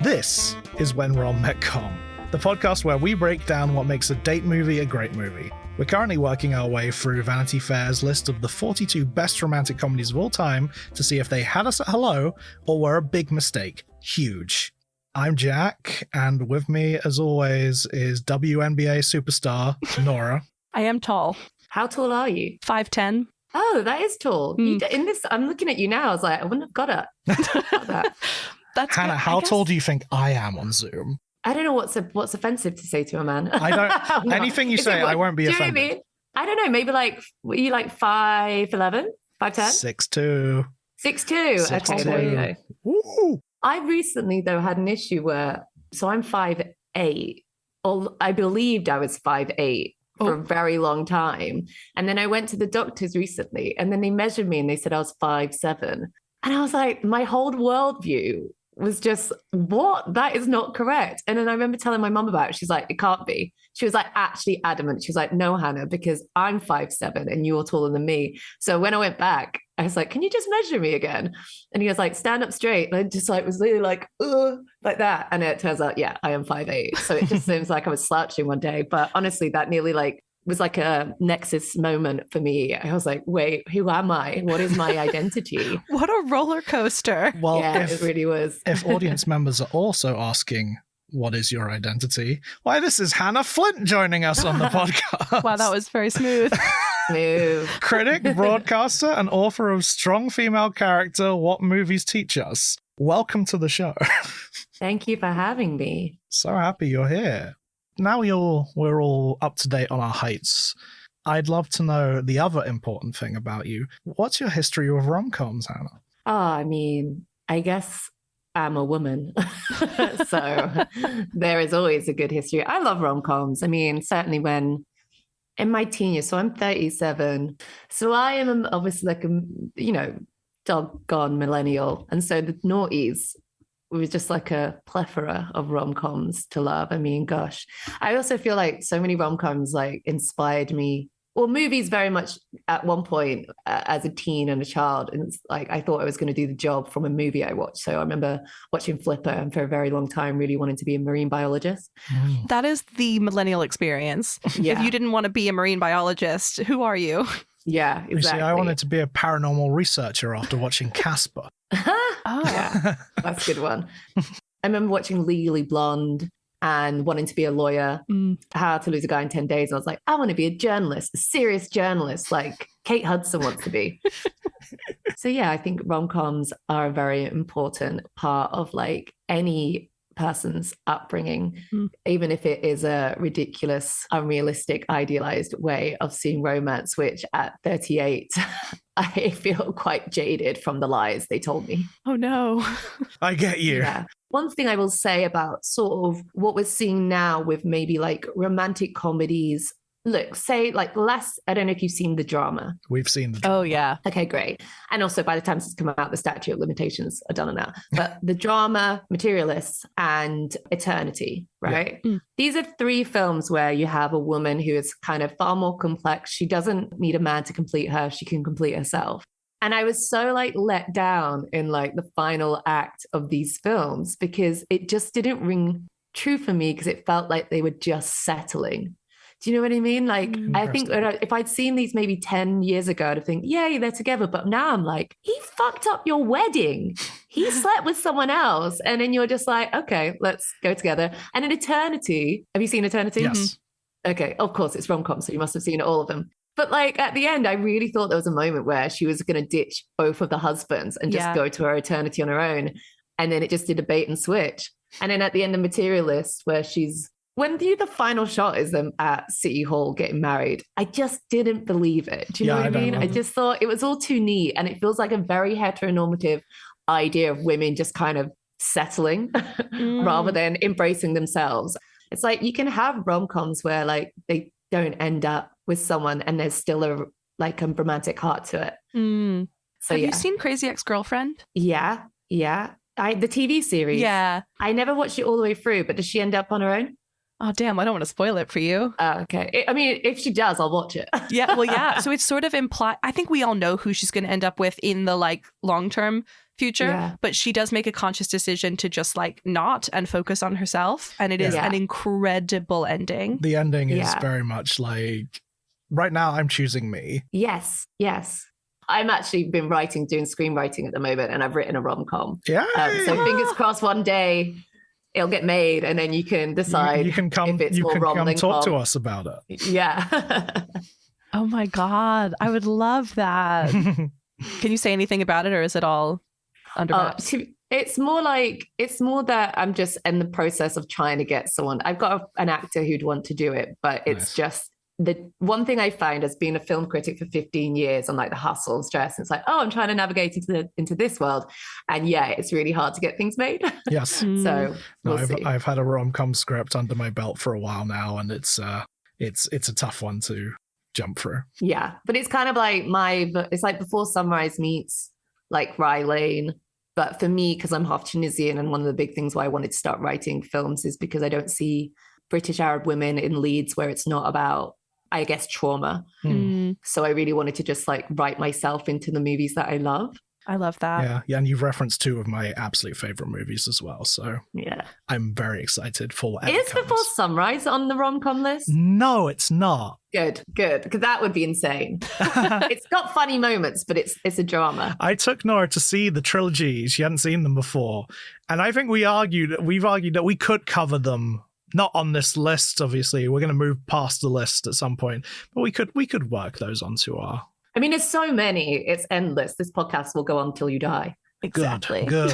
This is When Rom Met Com, the podcast where we break down what makes a date movie a great movie. We're currently working our way through Vanity Fair's list of the 42 best romantic comedies of all time to see if they had us at hello or were a big mistake. Huge. I'm Jack, and with me, as always, is WNBA superstar Nora. I am tall. How tall are you? 5'10". Oh, that is tall. In this, I'm looking at you now. I was like, I wouldn't have got it. That's Hannah, good. how tall do you think I am on Zoom? I don't know what's offensive to say to a man. I don't. No. Anything you say, I won't be offended. Do you know what I mean? I don't know. Maybe like, were you like 5'11", 5'10"? 6'2". 6'2". Okay, there you go. Woo! I recently though had an issue where, so I'm 5'8", or I believed I was 5'8". For a very long time. And then I went to the doctors recently and then they measured me and they said I was 5'7". And I was like, my whole worldview was just, what? That is not correct. And then I remember telling my mum about it. She's like, it can't be. She was like actually adamant. She was like, no, Hannah, because I'm 5'7" and you're taller than me. So when I went back, I was like, can you just measure me again? And he was like, stand up straight. And I just like was literally like that. And it turns out, yeah, I am 5'8". So it just seems like I was slouching one day. But honestly, that nearly like was like a nexus moment for me. I was like, wait, who am I? What is my identity? What a roller coaster. Well, yeah, it really was. If audience members are also asking, what is your identity? Why, this is Hanna Flint joining us on the podcast. Wow, that was very smooth. Critic, broadcaster, and author of Strong Female Character, What Movies Teach Us. Welcome to the show. Thank you for having me. So happy you're here. Now we're all up to date on our heights. I'd love to know the other important thing about you. What's your history with rom-coms, Hannah? Oh, I mean, I guess I'm a woman. So there is always a good history. I love rom-coms. I mean, certainly when in my teen years, so I'm 37. So I am obviously like a, doggone millennial. And so the noughties was just like a plethora of rom-coms to love. I mean, gosh, I also feel like so many rom-coms like inspired me. Well, movies very much at one point as a teen and a child. And it's like, I thought I was going to do the job from a movie I watched. So I remember watching Flipper and for a very long time, really wanted to be a marine biologist. That is the millennial experience. Yeah. If you didn't want to be a marine biologist, who are you? Yeah, exactly. You see, I wanted to be a paranormal researcher after watching Casper. Oh, yeah, that's a good one. I remember watching Legally Blonde and wanting to be a lawyer, How to Lose a Guy in 10 Days. I was like, I want to be a journalist, a serious journalist, like Kate Hudson wants to be. So yeah, I think rom-coms are a very important part of like any person's upbringing, even if it is a ridiculous, unrealistic, idealized way of seeing romance, which at 38, I feel quite jaded from the lies they told me. Oh no. I get you. Yeah. One thing I will say about sort of what we're seeing now with maybe like romantic comedies, look, say like less, I don't know if you've seen The Drama. We've seen The Drama. Oh, yeah. Okay, great. And also by the time this has come out, the statute of limitations are done on that. But The Drama, Materialists, and Eternity, right? Yeah. These are three films where you have a woman who is kind of far more complex. She doesn't need a man to complete her. She can complete herself. And I was so like let down in like the final act of these films because it just didn't ring true for me because it felt like they were just settling. Do you know what I mean? Like, I think if I'd seen these maybe 10 years ago, I'd think, yay, they're together. But now I'm like, he fucked up your wedding. He slept with someone else. And then you're just like, okay, let's go together. And in Eternity, have you seen Eternity? Yes. Okay, of course, it's rom-com, so you must have seen all of them. But like at the end, I really thought there was a moment where she was going to ditch both of the husbands and just go to her eternity on her own. And then it just did a bait and switch. And then at the end of Materialist, where when the final shot is them at City Hall getting married, I just didn't believe it. Do you know what I mean? I just thought it was all too neat. And it feels like a very heteronormative idea of women just kind of settling rather than embracing themselves. It's like you can have rom-coms where like they don't end up with someone and there's still a romantic heart to it. So have you seen Crazy Ex-Girlfriend? Yeah. The TV series. Yeah. I never watched it all the way through, but does she end up on her own? Oh, damn. I don't want to spoil it for you. Okay. I mean, if she does, I'll watch it. Yeah. Well, yeah. So it's sort of implied. I think we all know who she's going to end up with in the like long-term future, Yeah. but she does make a conscious decision to just like not and focus on herself. And it is Yeah. an incredible ending. The ending is Yeah. very much like, right now I'm choosing me. Yes. I'm actually been doing screenwriting at the moment, and I've written a rom-com. Yeah. So fingers crossed one day it'll get made, and then you can decide you can come, if it's you more can rom come than talk to com. us about it. Yeah. Oh my God. I would love that. Can you say anything about it, or is it all under wraps? It's more that I'm just in the process of trying to get someone. I've got an actor who'd want to do it, but it's just the one thing I found as being a film critic for 15 years and like the hustle and stress. It's like, oh, I'm trying to navigate into this world. And yeah, it's really hard to get things made. Yes. So we'll see. I've had a rom-com script under my belt for a while now, and it's a tough one to jump through. Yeah. But it's kind of like it's like Before Sunrise meets like Rye Lane. But for me, because I'm half Tunisian, and one of the big things why I wanted to start writing films is because I don't see British Arab women in leads where it's not about, I guess, trauma. So I really wanted to just like write myself into the movies that I love. I love that. Yeah, and you've referenced two of my absolute favorite movies as well, so Yeah. I'm very excited for whatever Is comes. Before Sunrise on the rom-com list? No, it's not. Good, because that would be insane. It's got funny moments, but it's a drama. I took Nora to see the trilogy. She hadn't seen them before, and I think we've argued that we could cover them. Not on this list, obviously. We're going to move past the list at some point, but we could work those onto our. I mean, there's so many. It's endless. This podcast will go on till you die. Exactly. Good.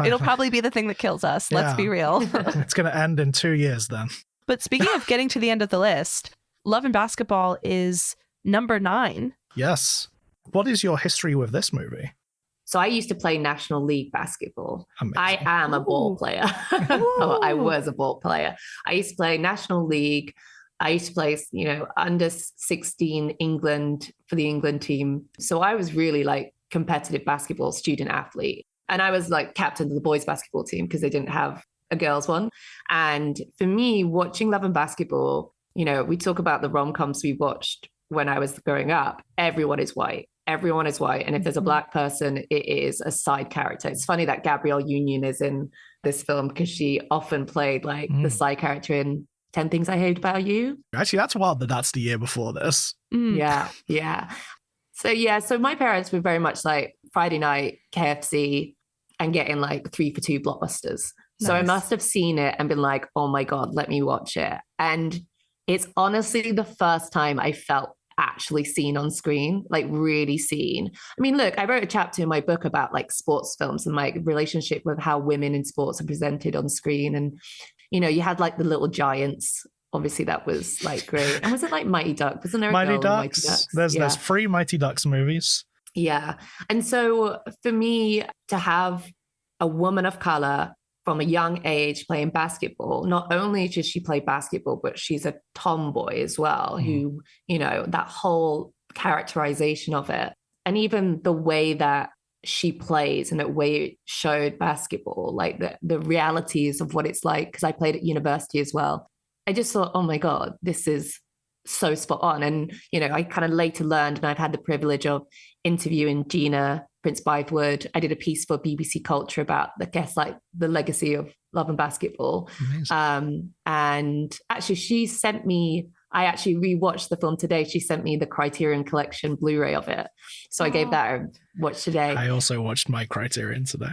It'll probably be the thing that kills us. Let's be real. It's going to end in 2 years then. But speaking of getting to the end of the list, Love and Basketball is number 9. Yes. What is your history with this movie? So I used to play National League basketball. Amazing. I am a ball player. Oh, I was a ball player. I used to play National League. I used to play, under 16 England for the England team. So I was really like competitive basketball student athlete. And I was like captain of the boys basketball team because they didn't have a girls one. And for me, watching Love and Basketball, we talk about the rom-coms we watched when I was growing up. Everyone is white. Everyone is white. And if there's a black person, it is a side character. It's funny that Gabrielle Union is in this film because she often played like the side character in 10 Things I Hate About You. Actually, that's wild that that's the year before this. Yeah. So my parents were very much like Friday night KFC and getting like 3 for 2 blockbusters. So I must have seen it and been like, oh my God, let me watch it. And it's honestly the first time I felt actually seen on screen, like really seen. I mean, look, I wrote a chapter in my book about like sports films and my relationship with how women in sports are presented on screen. And, you had like the Little Giants. Obviously, that was like great. And was it like Mighty Ducks? Wasn't there a Mighty girl in Ducks? Mighty Ducks? There's 3 Mighty Ducks movies. Yeah. And so for me to have a woman of color from a young age playing basketball, not only does she play basketball, but she's a tomboy as well, who, that whole characterization of it. And even the way that she plays and the way it showed basketball, like the realities of what it's like, because I played at university as well. I just thought, oh my God, this is so spot on. And, I kind of later learned, and I've had the privilege of interviewing Gina Prince Bythewood. I did a piece for BBC Culture about, I guess, like the legacy of Love and Basketball. And actually she sent me, I actually rewatched the film today. She sent me the Criterion Collection Blu-ray of it. So I gave that a watch today. I also watched my Criterion today.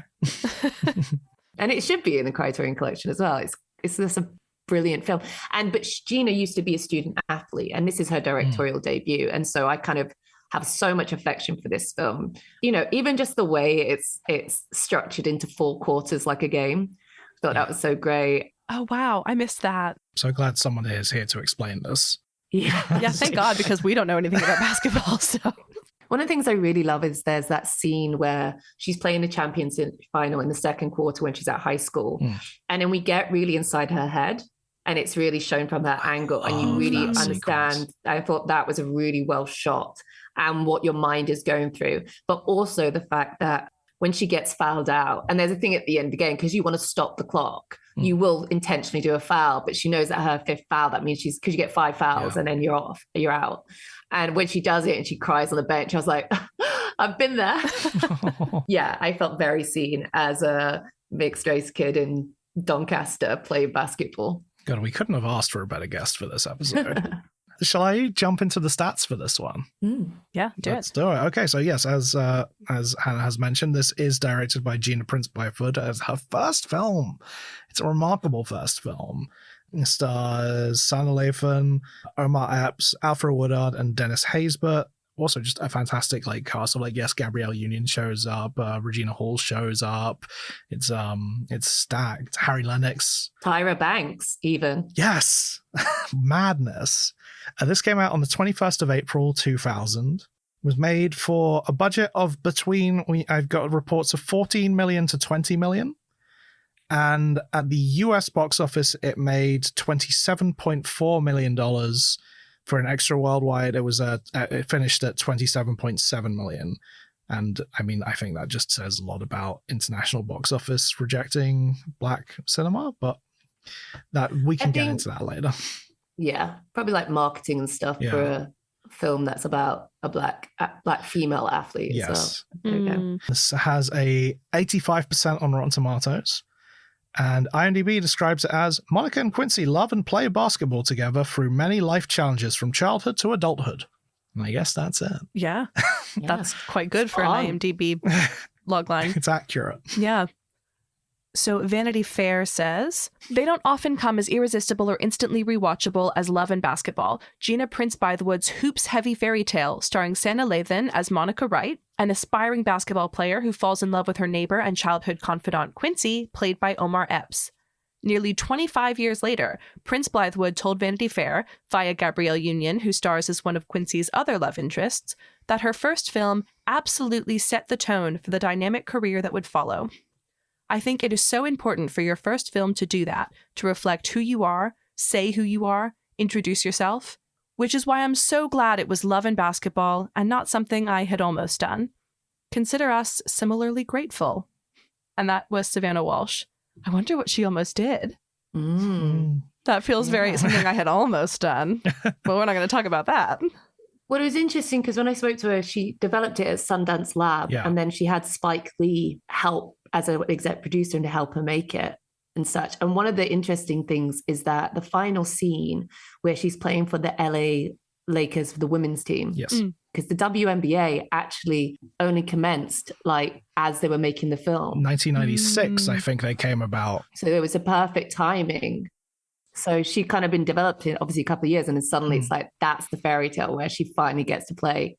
And it should be in the Criterion Collection as well. It's just a brilliant film. But Gina used to be a student athlete, and this is her directorial debut. And so I kind of have so much affection for this film. Even just the way it's structured into 4 quarters like a game. I thought that was so great. Oh, wow. I missed that. So glad someone is here to explain this. Yeah. Yeah, thank God, because we don't know anything about basketball. So one of the things I really love is there's that scene where she's playing the Champions final in the second quarter when she's at high school. And then we get really inside her head. And it's really shown from that angle. And you really understand. Sequence. I thought that was a really well shot and what your mind is going through. But also the fact that when she gets fouled out, and there's a thing at the end again, because you want to stop the clock, you will intentionally do a foul, but she knows that her 5th foul, that means because you get 5 fouls and then you're out. And when she does it and she cries on the bench, I was like, I've been there. Yeah, I felt very seen as a mixed race kid in Doncaster playing basketball. God, we couldn't have asked for a better guest for this episode. Shall I jump into the stats for this one? Yeah, Let's do it. Okay, so yes, as Hannah has mentioned, this is directed by Gina Prince Bythewood as her first film. It's a remarkable first film. It stars Sana Lathan, Omar Epps, Alfred Woodard, and Dennis Haysbert. Also just a fantastic cast of yes, Gabrielle Union shows up, Regina Hall shows up. It's stacked. Harry Lennox, Tyra Banks, even. Yes, madness. This came out on the 21st of April 2000. Was made for a budget of I've got reports of 14 million to 20 million. And at the US box office, it made $27.4 million. For an extra worldwide, it finished at 27.7 million. And I mean, I think that just says a lot about international box office rejecting black cinema, but that we can get into that later. Yeah, probably marketing and stuff for a film that's about a black female athlete. Yes. So there we go. This has a 85% on Rotten Tomatoes. And IMDb describes it as Monica and Quincy love and play basketball together through many life challenges from childhood to adulthood. And I guess that's it. Yeah. That's quite good for an IMDb logline. It's accurate. Yeah. So Vanity Fair says, they don't often come as irresistible or instantly rewatchable as Love and Basketball. Gina Prince Bythewood's hoops-heavy fairy tale starring Sana Lathan as Monica Wright, an aspiring basketball player who falls in love with her neighbor and childhood confidant Quincy, played by Omar Epps. Nearly 25 years later, Prince Bythewood told Vanity Fair, via Gabrielle Union, who stars as one of Quincy's other love interests, that her first film absolutely set the tone for the dynamic career that would follow. I think it is so important for your first film to do that, to reflect who you are, say who you are, introduce yourself, which is why I'm so glad it was Love and Basketball and not something I had almost done. Consider us similarly grateful. And that was Savannah Walsh. I wonder what she almost did. That feels very something I had almost done, but we're not going to talk about that. Well, it was interesting because when I spoke to her, she developed it at Sundance Lab, and then she had Spike Lee help as an exec producer and to help her make it and such. And one of the interesting things is that the final scene where she's playing for the LA Lakers for the women's team. Yes. Because the WNBA actually only commenced as they were making the film. 1996, I think they came about. So it was a perfect timing. So she kind of been developed in obviously a couple of years, and then suddenly it's that's the fairy tale where she finally gets to play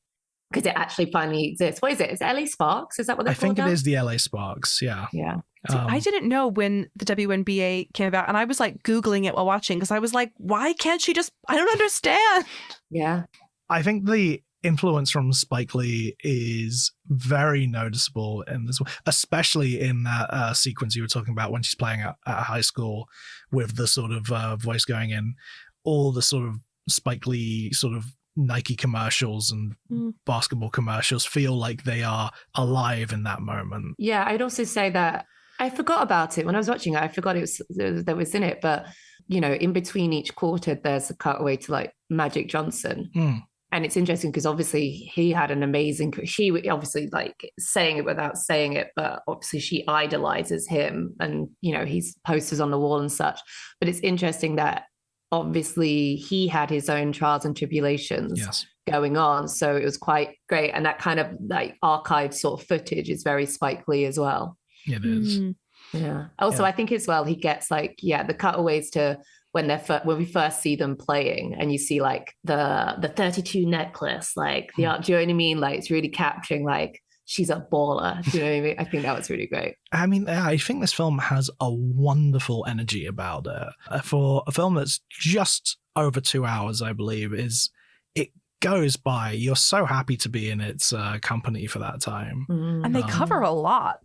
because it actually finally exists. What is it? Is it LA Sparks? Is that what they're called? I think it is the LA Sparks. Yeah. Yeah. See, I didn't know when the WNBA came about, and I was Googling it while watching because I was like, why can't she just, I don't understand. Yeah. I think the influence from Spike Lee is very noticeable in this, especially in that sequence you were talking about when she's playing at high school with the sort of voice going in. All the sort of Spike Lee sort of Nike commercials and basketball commercials feel like they are alive in that moment. Yeah, I'd also say that I forgot about it when I was watching it. I forgot that was in it, but in between each quarter, there's a cutaway to Magic Johnson. And it's interesting because obviously he had an amazing, she obviously saying it without saying it, but obviously she idolizes him and, he's posters on the wall and such. But it's interesting that obviously he had his own trials and tribulations going on. So it was quite great. And that kind of archived sort of footage is very Spike Lee as well. It is. Yeah. Also, I think as well, he gets the cutaways to when we first see them playing and you see the 32 necklace, do you know what I mean? It's really capturing she's a baller. Do you know what I mean? I think that was really great. I mean, I think this film has a wonderful energy about it. For a film that's just over 2 hours, I believe, it goes by. You're so happy to be in its company for that time. And they cover a lot.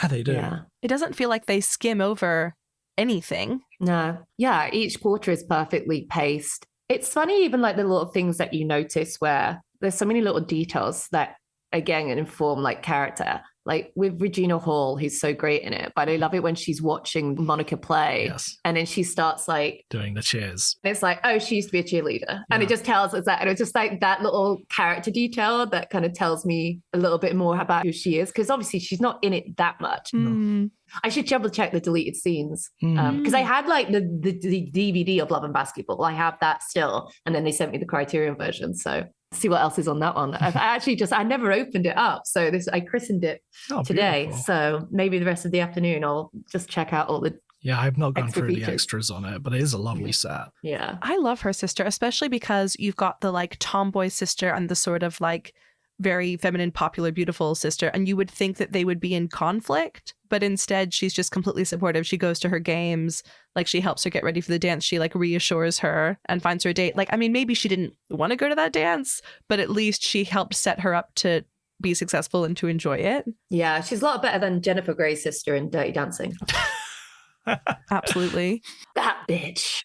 They do. Yeah. It doesn't feel like they skim over anything. No. Yeah, each quarter is perfectly paced. It's funny, even the little things that you notice where there's so many little details that, again, inform character. like with Regina Hall, who's so great in it, but I love it when she's watching Monica play. Yes. And then she starts like doing the cheers. And it's like, oh, she used to be a cheerleader. And it just tells us that. And it's just like that little character detail that kind of tells me a little bit more about who she is. Because obviously she's not in it that much. Mm. I should double check the deleted scenes. Because I had like the DVD of Love and Basketball. I have that still. And then they sent me the Criterion version. So see what else is on that one. I never opened it up. So I christened it today. Beautiful. So maybe the rest of the afternoon, I'll just check out all the Yeah, I've not gone through features. the extras on it, but it is a lovely set. Yeah. I love her sister, especially because you've got the like tomboy sister and the sort of like very feminine, popular, beautiful sister. And you would think that they would be in conflict, but instead she's just completely supportive. She goes to her games, like she helps her get ready for the dance. She like reassures her and finds her a date. Like, I mean, maybe she didn't want to go to that dance, but at least she helped set her up to be successful and to enjoy it. Yeah, she's a lot better than Jennifer Grey's sister in Dirty Dancing. Absolutely. That bitch.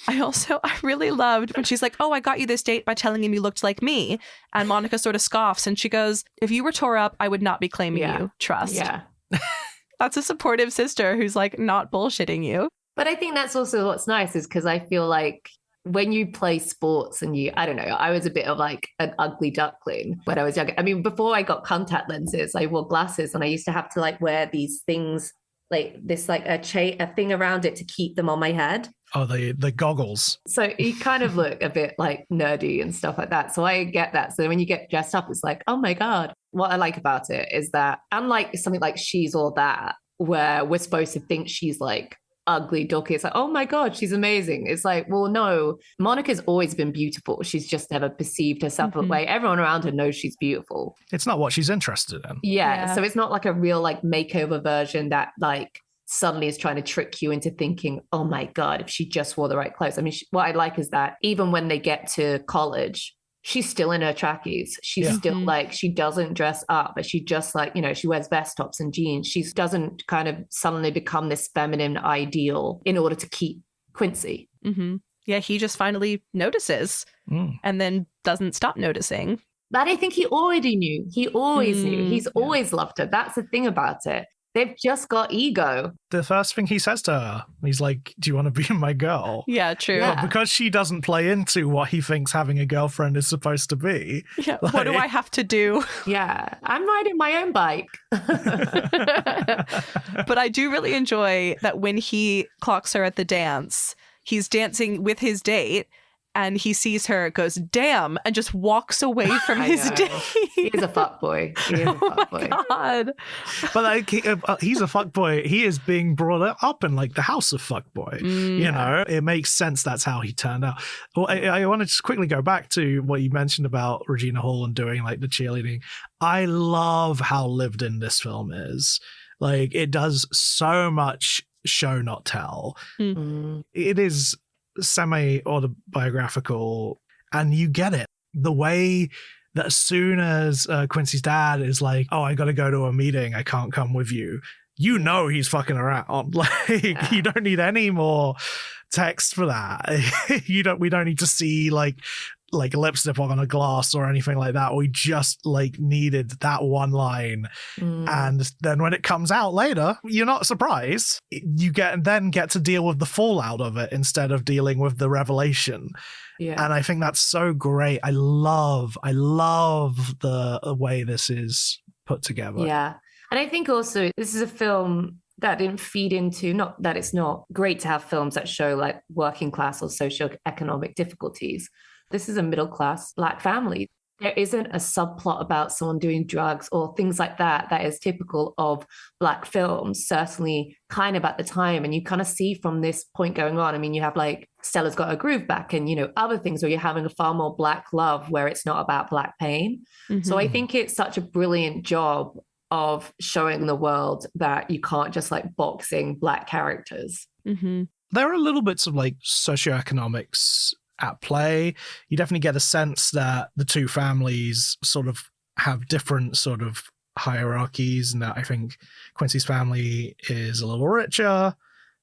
I really loved when she's like, oh, I got you this date by telling him you looked like me. And Monica sort of scoffs and she goes, if you were tore up, I would not be claiming you. Trust. Yeah. That's a supportive sister who's like not bullshitting you. But I think that's also what's nice is because I feel like when you play sports and I don't know, I was a bit of like an ugly duckling when I was younger. I mean, before I got contact lenses, I wore glasses and I used to have to like wear these things like this, like a thing around it to keep them on my head. Oh, the goggles. So you kind of look a bit like nerdy and stuff like that. So I get that. So when you get dressed up, it's like, oh my God. What I like about it is that unlike something like She's All That, where we're supposed to think she's like ugly ducky, it's like, oh my God, she's amazing. It's like, well, no, Monica's always been beautiful. She's just never perceived herself that way. Everyone around her knows she's beautiful. It's not what she's interested in. Yeah. So it's not like a real like makeover version that like suddenly is trying to trick you into thinking, oh my God, if she just wore the right clothes. I mean, what I like is that even when they get to college, she's still in her trackies. She's still like, she doesn't dress up, but she just like, she wears vest tops and jeans. She doesn't kind of suddenly become this feminine ideal in order to keep Quincy. Mm-hmm. Yeah, he just finally notices and then doesn't stop noticing. But I think he already knew. He always knew. He's always loved her. That's the thing about it. They've just got ego. The first thing he says to her, he's like, do you want to be my girl? Yeah, true. Yeah. But because she doesn't play into what he thinks having a girlfriend is supposed to be. Yeah, what do I have to do? Yeah, I'm riding my own bike. But I do really enjoy that when he clocks her at the dance, he's dancing with his date and he sees her, goes, damn, and just walks away from his date. He is a fuckboy. He is a fuckboy. Oh my God. But like, he's a fuckboy. He is being brought up in like the house of fuckboy. You know, it makes sense that's how he turned out. Well, I want to just quickly go back to what you mentioned about Regina Hall and doing like the cheerleading. I love how lived in this film is. Like, it does so much show, not tell. It is semi-autobiographical, and you get it. The way that as soon as Quincy's dad is like, oh, I gotta go to a meeting, I can't come with you, you know he's fucking around. Like, you don't need any more text for that. We don't need to see like lipstick on a glass or anything like that. We just like needed that one line. And then when it comes out later, you're not surprised. You get to deal with the fallout of it instead of dealing with the revelation. Yeah. And I think that's so great. I love the way this is put together. Yeah. And I think also this is a film that didn't feed into, not that it's not great to have films that show like working class or socioeconomic difficulties. This is a middle-class Black family. There isn't a subplot about someone doing drugs or things like that is typical of Black films, certainly kind of at the time. And you kind of see from this point going on, I mean, you have like Stella's Got Her Groove Back and, other things where you're having a far more Black love where it's not about Black pain. So I think it's such a brilliant job of showing the world that you can't just like boxing Black characters. There are little bits of like socioeconomics at play. You definitely get a sense that the two families sort of have different sort of hierarchies, and that I think Quincy's family is a little richer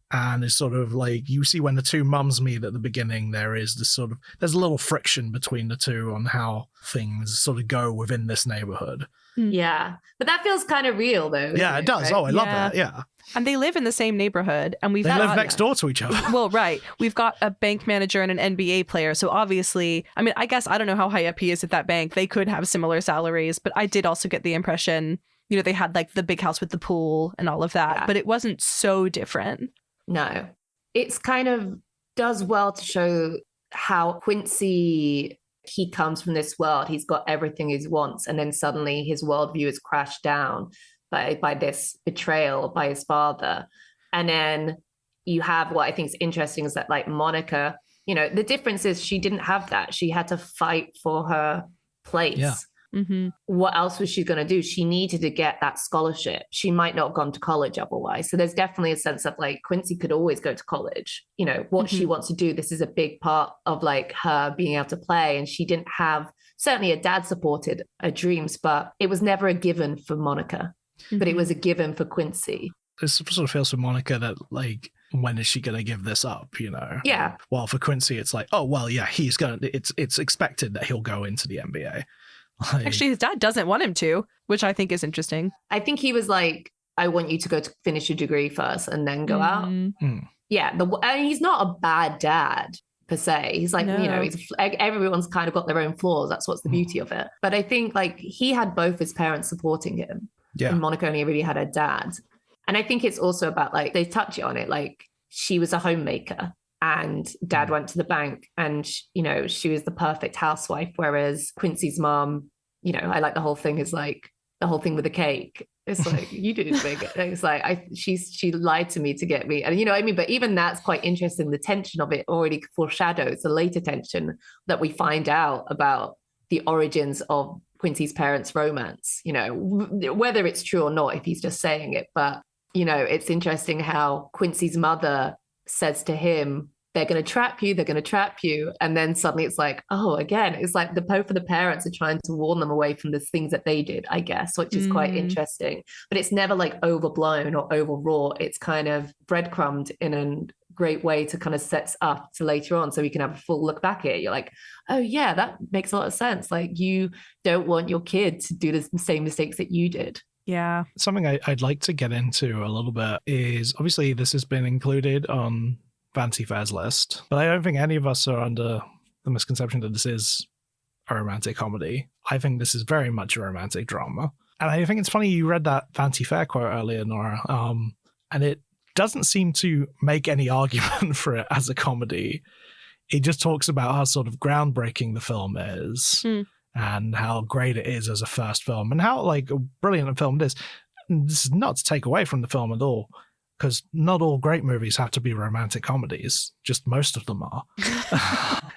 And it's sort of like, you see when the two mums meet at the beginning, there's a little friction between the two on how things sort of go within this neighborhood. Yeah. But that feels kind of real, though. Yeah, it does. Right? Oh, I love that. Yeah. And they live in the same neighborhood. And they live next door to each other. Well, right. We've got a bank manager and an NBA player. So obviously, I mean, I guess I don't know how high up he is at that bank. They could have similar salaries. But I did also get the impression, you know, they had like the big house with the pool and all of that. But it wasn't so different. No. It's kind of does well to show how Quincy, he comes from this world. He's got everything he wants. And then suddenly his worldview is crashed down by this betrayal by his father. And then you have what I think is interesting is that like Monica, you know, the difference is she didn't have that. She had to fight for her place. Yeah. Mm-hmm. What else was she going to do? She needed to get that scholarship. She might not have gone to college otherwise. So there's definitely a sense of like Quincy could always go to college. You know, what she wants to do, this is a big part of like her being able to play. And she didn't have, certainly her dad supported her dreams, but it was never a given for Monica, but it was a given for Quincy. It sort of feels for Monica that like, when is she going to give this up, you know? Yeah. Well, for Quincy, it's like, oh, well, yeah, it's expected that he'll go into the NBA. Like, actually, his dad doesn't want him to, which I think is interesting. I think he was like, I want you to go to finish your degree first and then go out. Yeah. He's not a bad dad per se. He's like, you know, everyone's kind of got their own flaws. That's what's the beauty of it. But I think like he had both his parents supporting him. Yeah. And Monica only really had her dad. And I think it's also about like, they touch on it, like she was a homemaker and dad went to the bank and, you know, she was the perfect housewife. Whereas Quincy's mom, you know, I like the whole thing is like the whole thing with the cake. It's like, you didn't make it. It's like, she lied to me to get me. And you know what I mean? But even that's quite interesting. The tension of it already foreshadows the later tension that we find out about the origins of Quincy's parents' romance, you know, whether it's true or not, if he's just saying it. But, you know, it's interesting how Quincy's mother says to him, they're going to trap you, they're going to trap you. And then suddenly it's like, oh, again, it's like both of the parents are trying to warn them away from the things that they did, I guess, which is quite interesting. But it's never like overblown or overwrought. It's kind of breadcrumbed in a great way to kind of sets up to later on so we can have a full look back at it. You're like, oh yeah, that makes a lot of sense. Like you don't want your kid to do the same mistakes that you did. Yeah. Something I'd like to get into a little bit is obviously this has been included on Vanity Fair's list, but I don't think any of us are under the misconception that this is a romantic comedy. I think this is very much a romantic drama. And I think it's funny you read that Vanity Fair quote earlier, Nora, and it doesn't seem to make any argument for it as a comedy. It just talks about how sort of groundbreaking the film is. And how great it is as a first film and how like a brilliant a film it is. And this is not to take away from the film at all, because not all great movies have to be romantic comedies. Just most of them are.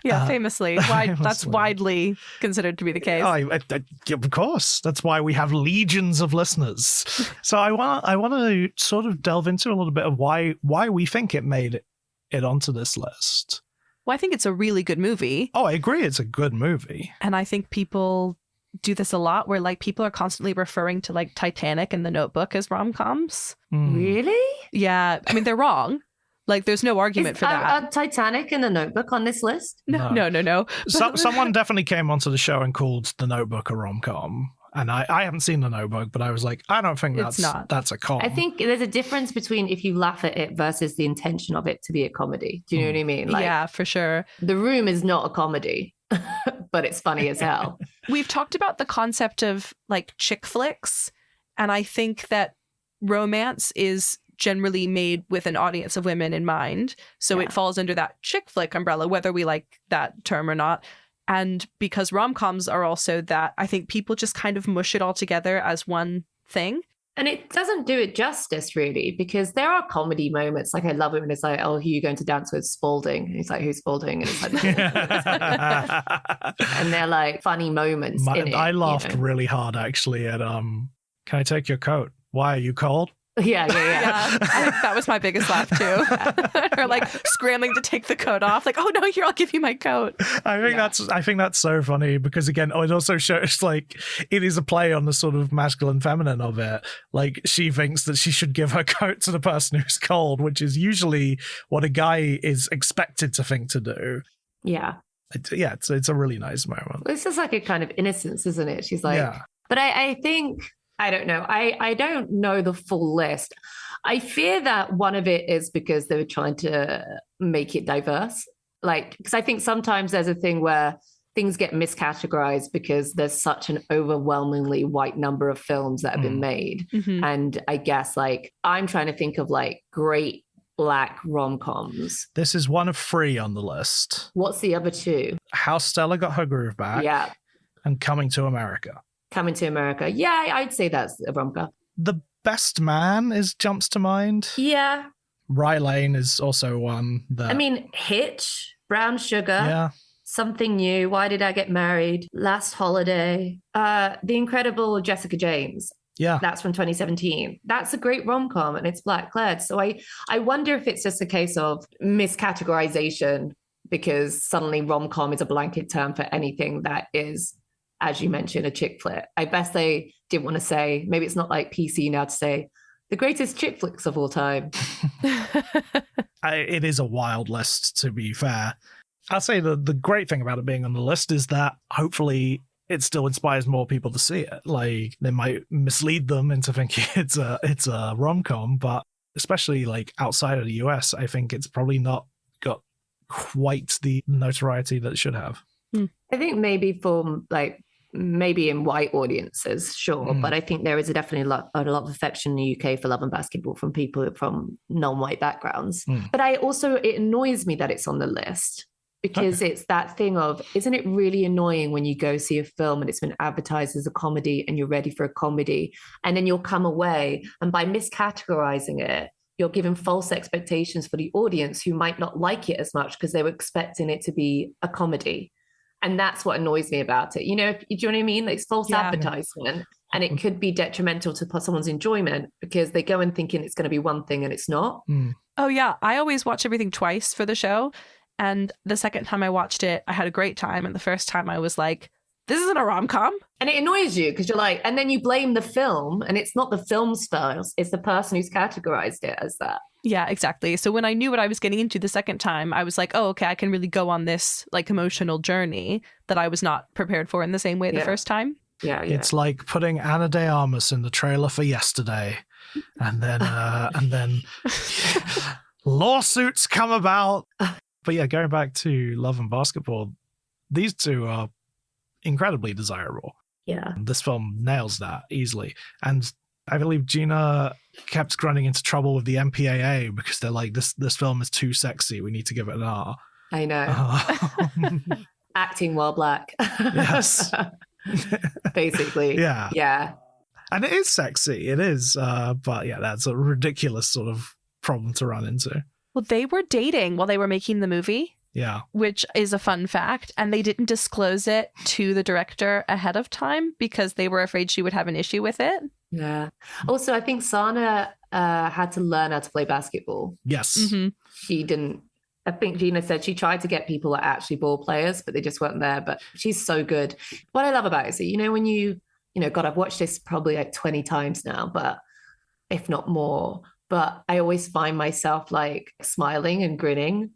Famously. That's widely considered to be the case. Of course. That's why we have legions of listeners. So I want to sort of delve into a little bit of why we think it made it onto this list. Well, I think it's a really good movie. Oh, I agree. It's a good movie. And I think people do this a lot where like people are constantly referring to like Titanic and The Notebook as rom-coms. Really? Yeah. I mean, they're wrong. Like there's no argument for that. Are Titanic and The Notebook on this list? No. Someone definitely came onto the show and called The Notebook a rom-com. And I haven't seen The Notebook, but I was like, I don't think that's a com. I think there's a difference between if you laugh at it versus the intention of it to be a comedy. Do you know what I mean? Like, yeah, for sure. The Room is not a comedy, but it's funny as hell. We've talked about the concept of like chick flicks, and I think that romance is generally made with an audience of women in mind. So it falls under that chick flick umbrella, whether we like that term or not. And because rom-coms are also that, I think people just kind of mush it all together as one thing. And it doesn't do it justice, really, because there are comedy moments. Like, I love it when it's like, oh, who are you going to dance with? Spalding. And he's like, who's Spalding? And it's like, and they're like funny moments. I laughed really hard, actually, at, can I take your coat? Why, are you cold? Yeah, I think that was my biggest laugh too. Or like scrambling to take the coat off, like, oh no, here, I'll give you my coat. I think that's so funny because again, it also shows like it is a play on the sort of masculine and feminine of it. Like she thinks that she should give her coat to the person who's cold, which is usually what a guy is expected to think to do. Yeah. It's a really nice moment. This is like a kind of innocence, isn't it? She's like, but I think, I don't know. I don't know the full list. I fear that one of it is because they were trying to make it diverse. Like, because I think sometimes there's a thing where things get miscategorized because there's such an overwhelmingly white number of films that have been made. Mm-hmm. And I guess like, I'm trying to think of like great Black rom-coms. This is one of 3 on the list. What's the other 2? How Stella Got Her Groove Back. Yeah. And Coming to America. Coming to America. Yeah, I'd say that's a rom-com. The Best Man jumps to mind. Yeah. Rye Lane is also one that... I mean, Hitch, Brown Sugar. Yeah. Something New, Why Did I Get Married, Last Holiday, The Incredible Jessica James. Yeah. That's from 2017. That's a great rom-com and it's black-led. So I wonder if it's just a case of miscategorization because suddenly rom-com is a blanket term for anything that is, as you mentioned, a chick flick. I guess they didn't want to say, maybe it's not like PC now to say, the greatest chick flicks of all time. It is a wild list, to be fair. I'll say the great thing about it being on the list is that hopefully it still inspires more people to see it. Like they might mislead them into thinking it's a rom-com, but especially like outside of the US, I think it's probably not got quite the notoriety that it should have. I think maybe for like maybe in white audiences, sure, but I think there is definitely a lot of affection in the UK for Love and Basketball from people from non-white backgrounds. But it annoys me that it's on the list. Because it's that thing of, isn't it really annoying when you go see a film and it's been advertised as a comedy and you're ready for a comedy and then you'll come away and by miscategorizing it, you're giving false expectations for the audience who might not like it as much because they were expecting it to be a comedy. And that's what annoys me about it. You know, do you know what I mean? It's false advertisement and it could be detrimental to someone's enjoyment because they go in thinking it's going to be one thing and it's not. Oh yeah, I always watch everything twice for the show. And the second time I watched it, I had a great time. And the first time I was like, this isn't a rom-com. And it annoys you because you're like, and then you blame the film and it's not the film's fault. It's the person who's categorized it as that. Yeah, exactly. So when I knew what I was getting into the second time, I was like, oh, okay, I can really go on this like emotional journey that I was not prepared for in the same way the first time. Yeah. It's like putting Ana de Armas in the trailer for Yesterday. And then lawsuits come about. But yeah, going back to Love and Basketball, these 2 are incredibly desirable. Yeah. This film nails that easily. And I believe Gina kept running into trouble with the MPAA because they're like, this film is too sexy. We need to give it an R. I know. Acting while black. Yes. Basically. Yeah. Yeah. And it is sexy. It is. But yeah, that's a ridiculous sort of problem to run into. Well, they were dating while they were making the movie. Yeah. Which is a fun fact. And they didn't disclose it to the director ahead of time because they were afraid she would have an issue with it. Yeah. Also, I think Sana had to learn how to play basketball. Yes. Mm-hmm. She didn't. I think Gina said she tried to get people that are actually ball players, but they just weren't there. But she's so good. What I love about it is that, you know, when God, I've watched this probably like 20 times now, but if not more. But I always find myself like smiling and grinning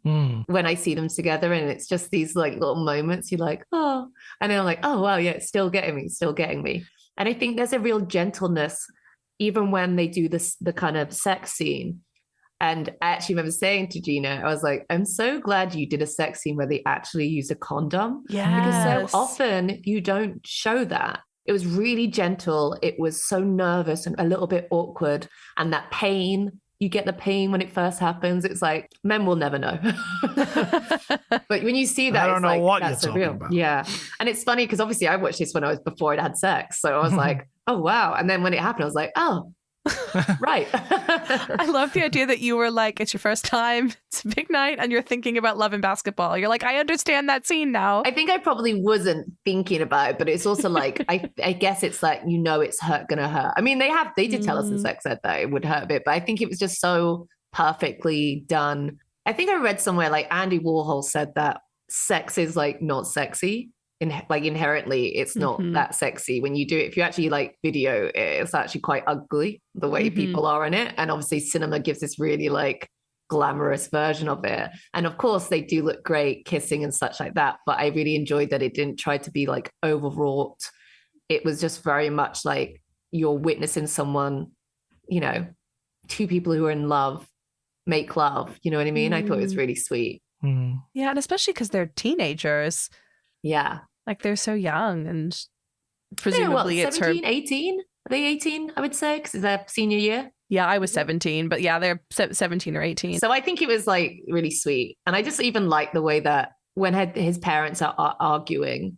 when I see them together. And it's just these like little moments you're like, oh, and then I'm like, oh, wow, yeah, it's still getting me. And I think there's a real gentleness, even when they do the kind of sex scene. And I actually remember saying to Gina, I was like, I'm so glad you did a sex scene where they actually use a condom. Yes. Because so often you don't show that. It was really gentle. It was so nervous and a little bit awkward. And that pain, you get the pain when it first happens. It's like, men will never know. But when you see that, I don't know like, what that's you're talking real. about. Yeah. And it's funny because obviously I watched this when I was before I'd had sex. So I was like, oh, wow. And then when it happened, I was like, oh, Right. I love the idea that you were like, it's your first time, it's a big night, and you're thinking about Love and Basketball. You're like, I understand that scene now. I think I probably wasn't thinking about it, but it's also like, I guess it's like, it's gonna hurt. I mean, they did tell us in sex ed that it would hurt a bit, but I think it was just so perfectly done. I think I read somewhere like Andy Warhol said that sex is like not sexy. Inherently, it's not that sexy when you do it. If you actually like video, it's actually quite ugly the way people are in it. And obviously cinema gives this really like glamorous version of it. And of course they do look great kissing and such like that. But I really enjoyed that it didn't try to be like overwrought. It was just very much like you're witnessing someone, two people who are in love make love. You know what I mean? I thought it was really sweet. Yeah, and especially because they're teenagers. Yeah. Like they're so young and presumably it's 17, her. 18? Are they 18, I would say, because it's their senior year? Yeah, I was 17, but yeah, they're 17 or 18. So I think it was like really sweet. And I just even like the way that when his parents are arguing,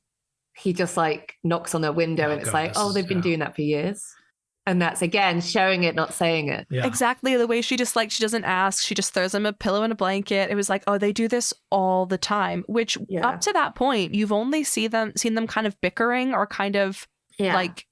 he just like knocks on their window and it's like, oh, they've been doing that for years. And that's, again, showing it, not saying it. Yeah. Exactly. The way she just like, she doesn't ask. She just throws him a pillow and a blanket. It was like, oh, they do this all the time, which up to that point, you've only seen them kind of bickering or kind of like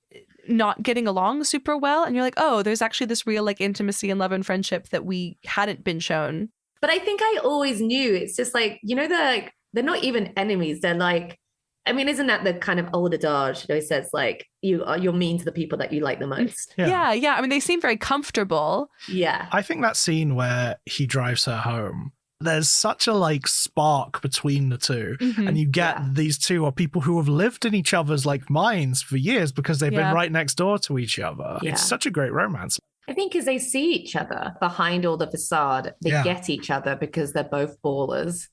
not getting along super well. And you're like, oh, there's actually this real like intimacy and love and friendship that we hadn't been shown. But I think I always knew. It's just like, they're not even enemies. They're like, I mean, isn't that the kind of old adage? It says like you're mean to the people that you like the most. Yeah. I mean, they seem very comfortable. Yeah. I think that scene where he drives her home, there's such a like spark between the two, and you get these two are people who have lived in each other's like minds for years because they've been right next door to each other. It's such a great romance. I think because they see each other behind all the facade, they get each other because they're both ballers.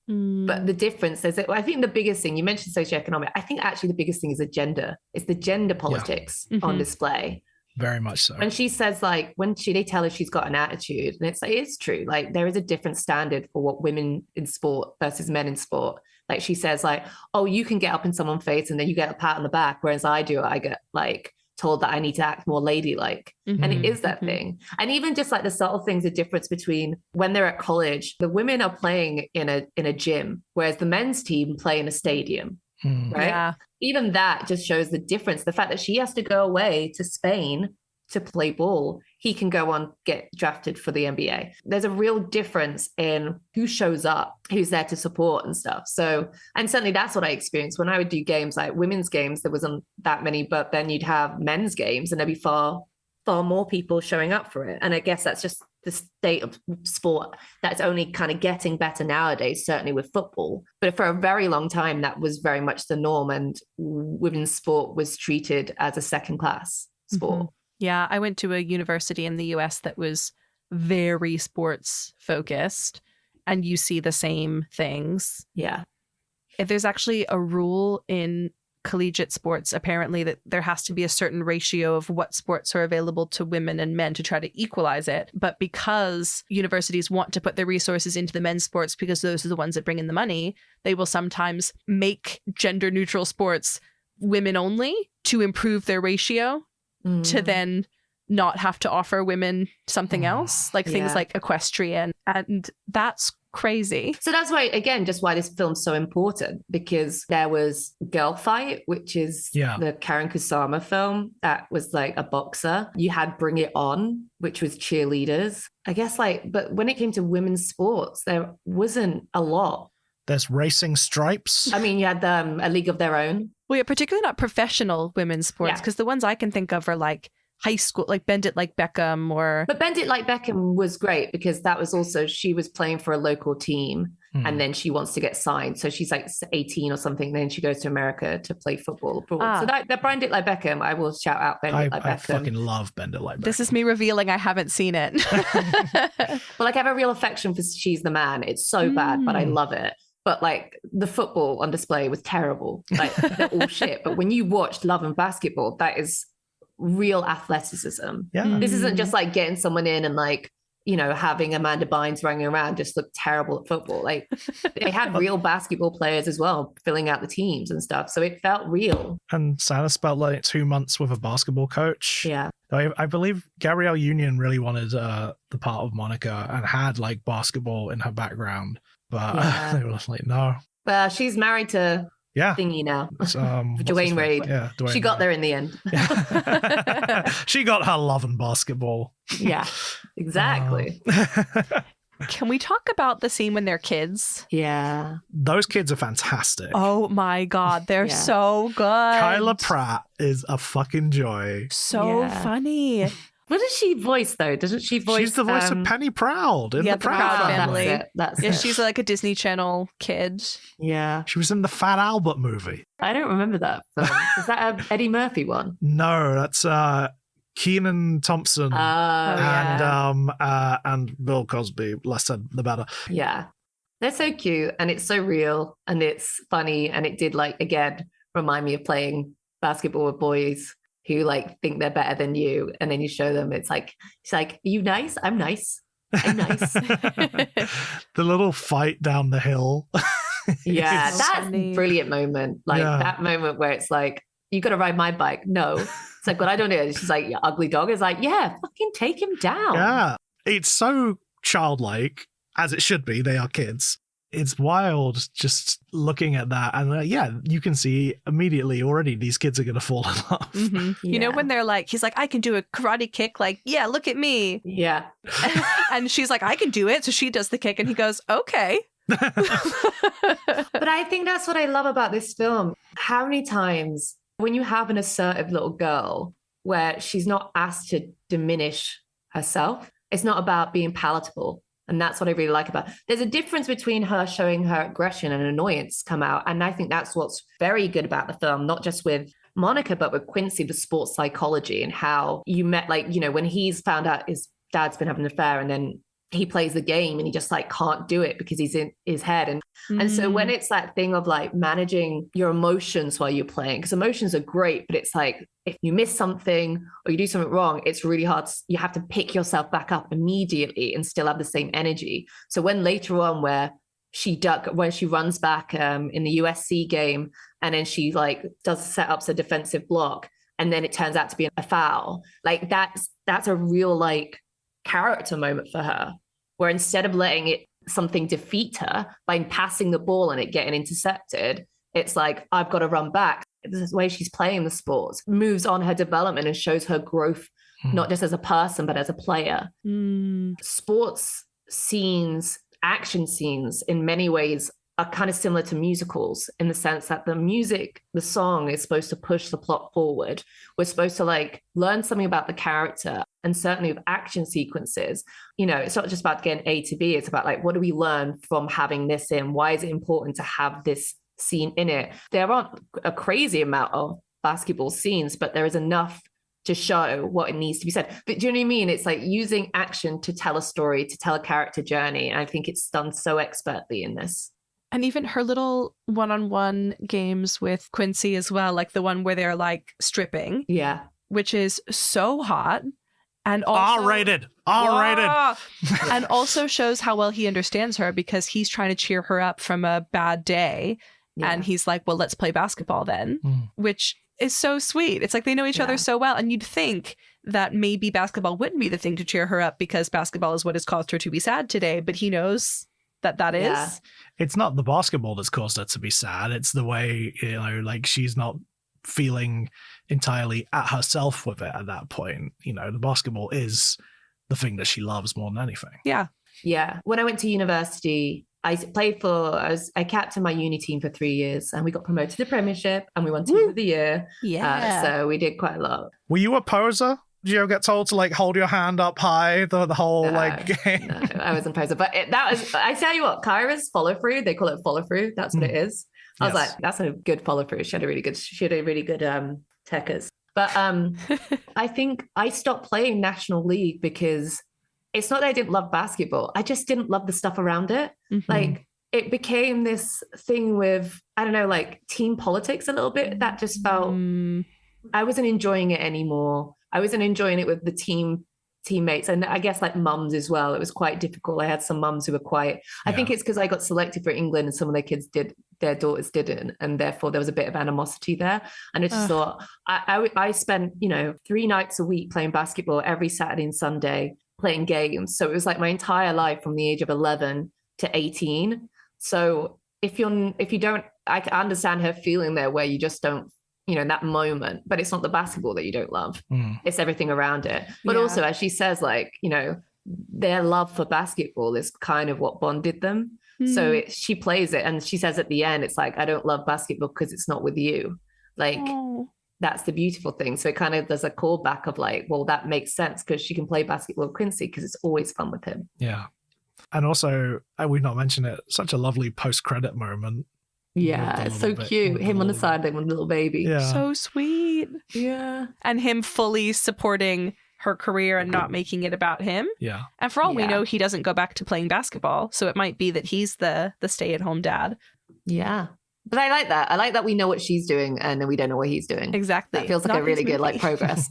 But the difference is that I think the biggest thing, you mentioned socioeconomic, I think actually the biggest thing is the gender. It's the gender politics on display. Very much so. When she says like, they tell her she's got an attitude, and it's like, it's true. Like there is a different standard for what women in sport versus men in sport. Like she says like, oh, you can get up in someone's face and then you get a pat on the back. Whereas I get like told that I need to act more ladylike. And it is that thing. And even just like the subtle things, the difference between when they're at college, the women are playing in a gym, whereas the men's team play in a stadium. Right. Yeah. Even that just shows the difference. The fact that she has to go away to Spain to play ball, he can go on, get drafted for the NBA. There's a real difference in who shows up, who's there to support and stuff. So, and certainly that's what I experienced when I would do games, like women's games, there wasn't that many, but then you'd have men's games and there'd be far more people showing up for it. And I guess that's just the state of sport that's only kind of getting better nowadays, certainly with football. But for a very long time, that was very much the norm, and women's sport was treated as a second class sport. Yeah, I went to a university in the US that was very sports focused, and you see the same things. Yeah. If there's actually a rule in collegiate sports, apparently, that there has to be a certain ratio of what sports are available to women and men to try to equalize it. But because universities want to put their resources into the men's sports because those are the ones that bring in the money, they will sometimes make gender neutral sports women only to improve their ratio. To then not have to offer women something else, like things like equestrian. And that's crazy. So that's why, again, just why this film's so important, because there was Girl Fight, which is the Karen Kusama film that was like a boxer. You had Bring It On, which was cheerleaders. I guess but when it came to women's sports, there wasn't a lot. There's Racing Stripes. I mean, you had A League of Their Own. Well, yeah, particularly not professional women's sports, because the ones I can think of are like high school, like Bend It Like Beckham But Bend It Like Beckham was great because that was also, she was playing for a local team and then she wants to get signed. So she's like 18 or something. Then she goes to America to play football abroad. So that Bend It Like Beckham, I will shout out Bend It Like Beckham. I fucking love Bend It Like Beckham. This is me revealing I haven't seen it. Well, like I have a real affection for She's the Man. It's so bad, but I love it. But like the football on display was terrible. Like they're all shit. But when you watched Love and Basketball, that is real athleticism. Yeah. This isn't just like getting someone in and like having Amanda Bynes running around just looked terrible at football. Like they had real basketball players as well, filling out the teams and stuff. So it felt real. And Santa spent like 2 months with a basketball coach. Yeah. I believe Gabrielle Union really wanted the part of Monica and had like basketball in her background, but they were like, no. Well, she's married to thingy now. Dwayne Wade. Yeah, Dwayne she got there in the end. She got her love in basketball. Yeah, exactly. Can we talk about the scene when they're kids? Yeah. Those kids are fantastic. Oh my God, they're so good. Kyla Pratt is a fucking joy. So funny. What does she voice, though? Doesn't she voice? She's the voice of Penny Proud in the Proud Family. That's it. She's like a Disney Channel kid. Yeah. She was in the Fat Albert movie. I don't remember that film. Is that a Eddie Murphy one? No, that's Kenan Thompson and Bill Cosby. Less said, the better. Yeah. They're so cute and it's so real and it's funny and it did again, remind me of playing basketball with boys who think they're better than you, and then you show them it's like, are you nice? I'm nice. I'm nice. The little fight down the hill. Yeah, that's a brilliant moment. That moment where it's like, you got to ride my bike. No. It's like, what I don't know. She's like, your ugly dog. Is like, yeah, fucking take him down. Yeah. It's so childlike, as it should be. They are kids. It's wild just looking at that. And you can see immediately already these kids are going to fall in love. Mm-hmm. Yeah. You know, when they're like, he's like, I can do a karate kick. Like, yeah, look at me. Yeah. And she's like, I can do it. So she does the kick and he goes, okay. But I think that's what I love about this film. How many times when you have an assertive little girl where she's not asked to diminish herself, it's not about being palatable. And that's what I really like about it. There's a difference between her showing her aggression and annoyance come out. And I think that's what's very good about the film, not just with Monica, but with Quincy, the sports psychology and how you met, when he's found out his dad's been having an affair and then he plays the game and he just can't do it because he's in his head. And so when it's that thing of managing your emotions while you're playing, because emotions are great, but it's if you miss something or you do something wrong, it's really hard. You have to pick yourself back up immediately and still have the same energy. So when later on when she runs back in the USC game and then she does setups a defensive block and then it turns out to be a foul, that's a real character moment for her, where instead of letting something defeat her by passing the ball and it getting intercepted, it's I've got to run back. The way she's playing the sports moves on her development and shows her growth, not just as a person, but as a player. Sports scenes, action scenes in many ways are kind of similar to musicals in the sense that the song is supposed to push the plot forward. We're supposed to learn something about the character, and certainly with action sequences, it's not just about getting A to B. It's about what do we learn from having this in? Why is it important to have this scene in it? There aren't a crazy amount of basketball scenes, but there is enough to show what it needs to be said. But do you know what I mean? It's using action to tell a story, to tell a character journey. And I think it's done so expertly in this. And even her little one-on-one games with Quincy as well, the one where they're stripping. Yeah. Which is so hot. And also R-rated. And also shows how well he understands her because he's trying to cheer her up from a bad day. Yeah. And he's like, well, let's play basketball then, which is so sweet. It's they know each other so well. And you'd think that maybe basketball wouldn't be the thing to cheer her up because basketball is what has caused her to be sad today. But he knows that is. It's not the basketball that's caused her to be sad. It's the way, she's not feeling entirely at herself with it at that point. The basketball is the thing that she loves more than anything. Yeah. Yeah. When I went to university, I captained my uni team for 3 years and we got promoted to the Premiership and we won Team of the Year. Yeah. So we did quite a lot. Were you a poser? Did you ever get told to hold your hand up high the whole game? No, I wasn't a poser. But I tell you what, Kyra's follow through, they call it follow through. That's what it is. I was like, that's a good follow through. She had a really good techers. But I think I stopped playing National League because it's not that I didn't love basketball. I just didn't love the stuff around it. Mm-hmm. It became this thing with, I don't know, team politics a little bit. That just felt, I wasn't enjoying it anymore. I wasn't enjoying it with the team teammates, and I guess like mums as well. It was quite difficult. I had some mums who were quite, I think it's because I got selected for England and some of their daughters didn't, and therefore there was a bit of animosity there. And I just thought, I spent, 3 nights a week playing basketball every Saturday and Sunday, playing games. So it was like my entire life from the age of 11 to 18. So if you don't, I can understand her feeling there where you just don't, in that moment, but it's not the basketball that you don't love. It's everything around it. But also, as she says, like, their love for basketball is kind of what bonded them. So she plays it, and she says at the end, it's like, I don't love basketball because it's not with you. Like, that's the beautiful thing. So it kind of does a callback of like, well, that makes sense because she can play basketball with Quincy because it's always fun with him. Yeah. And also, we've not mentioned it, such a lovely post-credit moment. Yeah, it's so cute. Him on the sideline with a little baby. Yeah. So sweet. Yeah. And him fully supporting her career and not making it about him. Yeah. And for all we know, he doesn't go back to playing basketball. So it might be that he's the stay-at-home dad. Yeah. But I like that. I like that we know what she's doing and then we don't know what he's doing. Exactly. That feels like a really good like progress.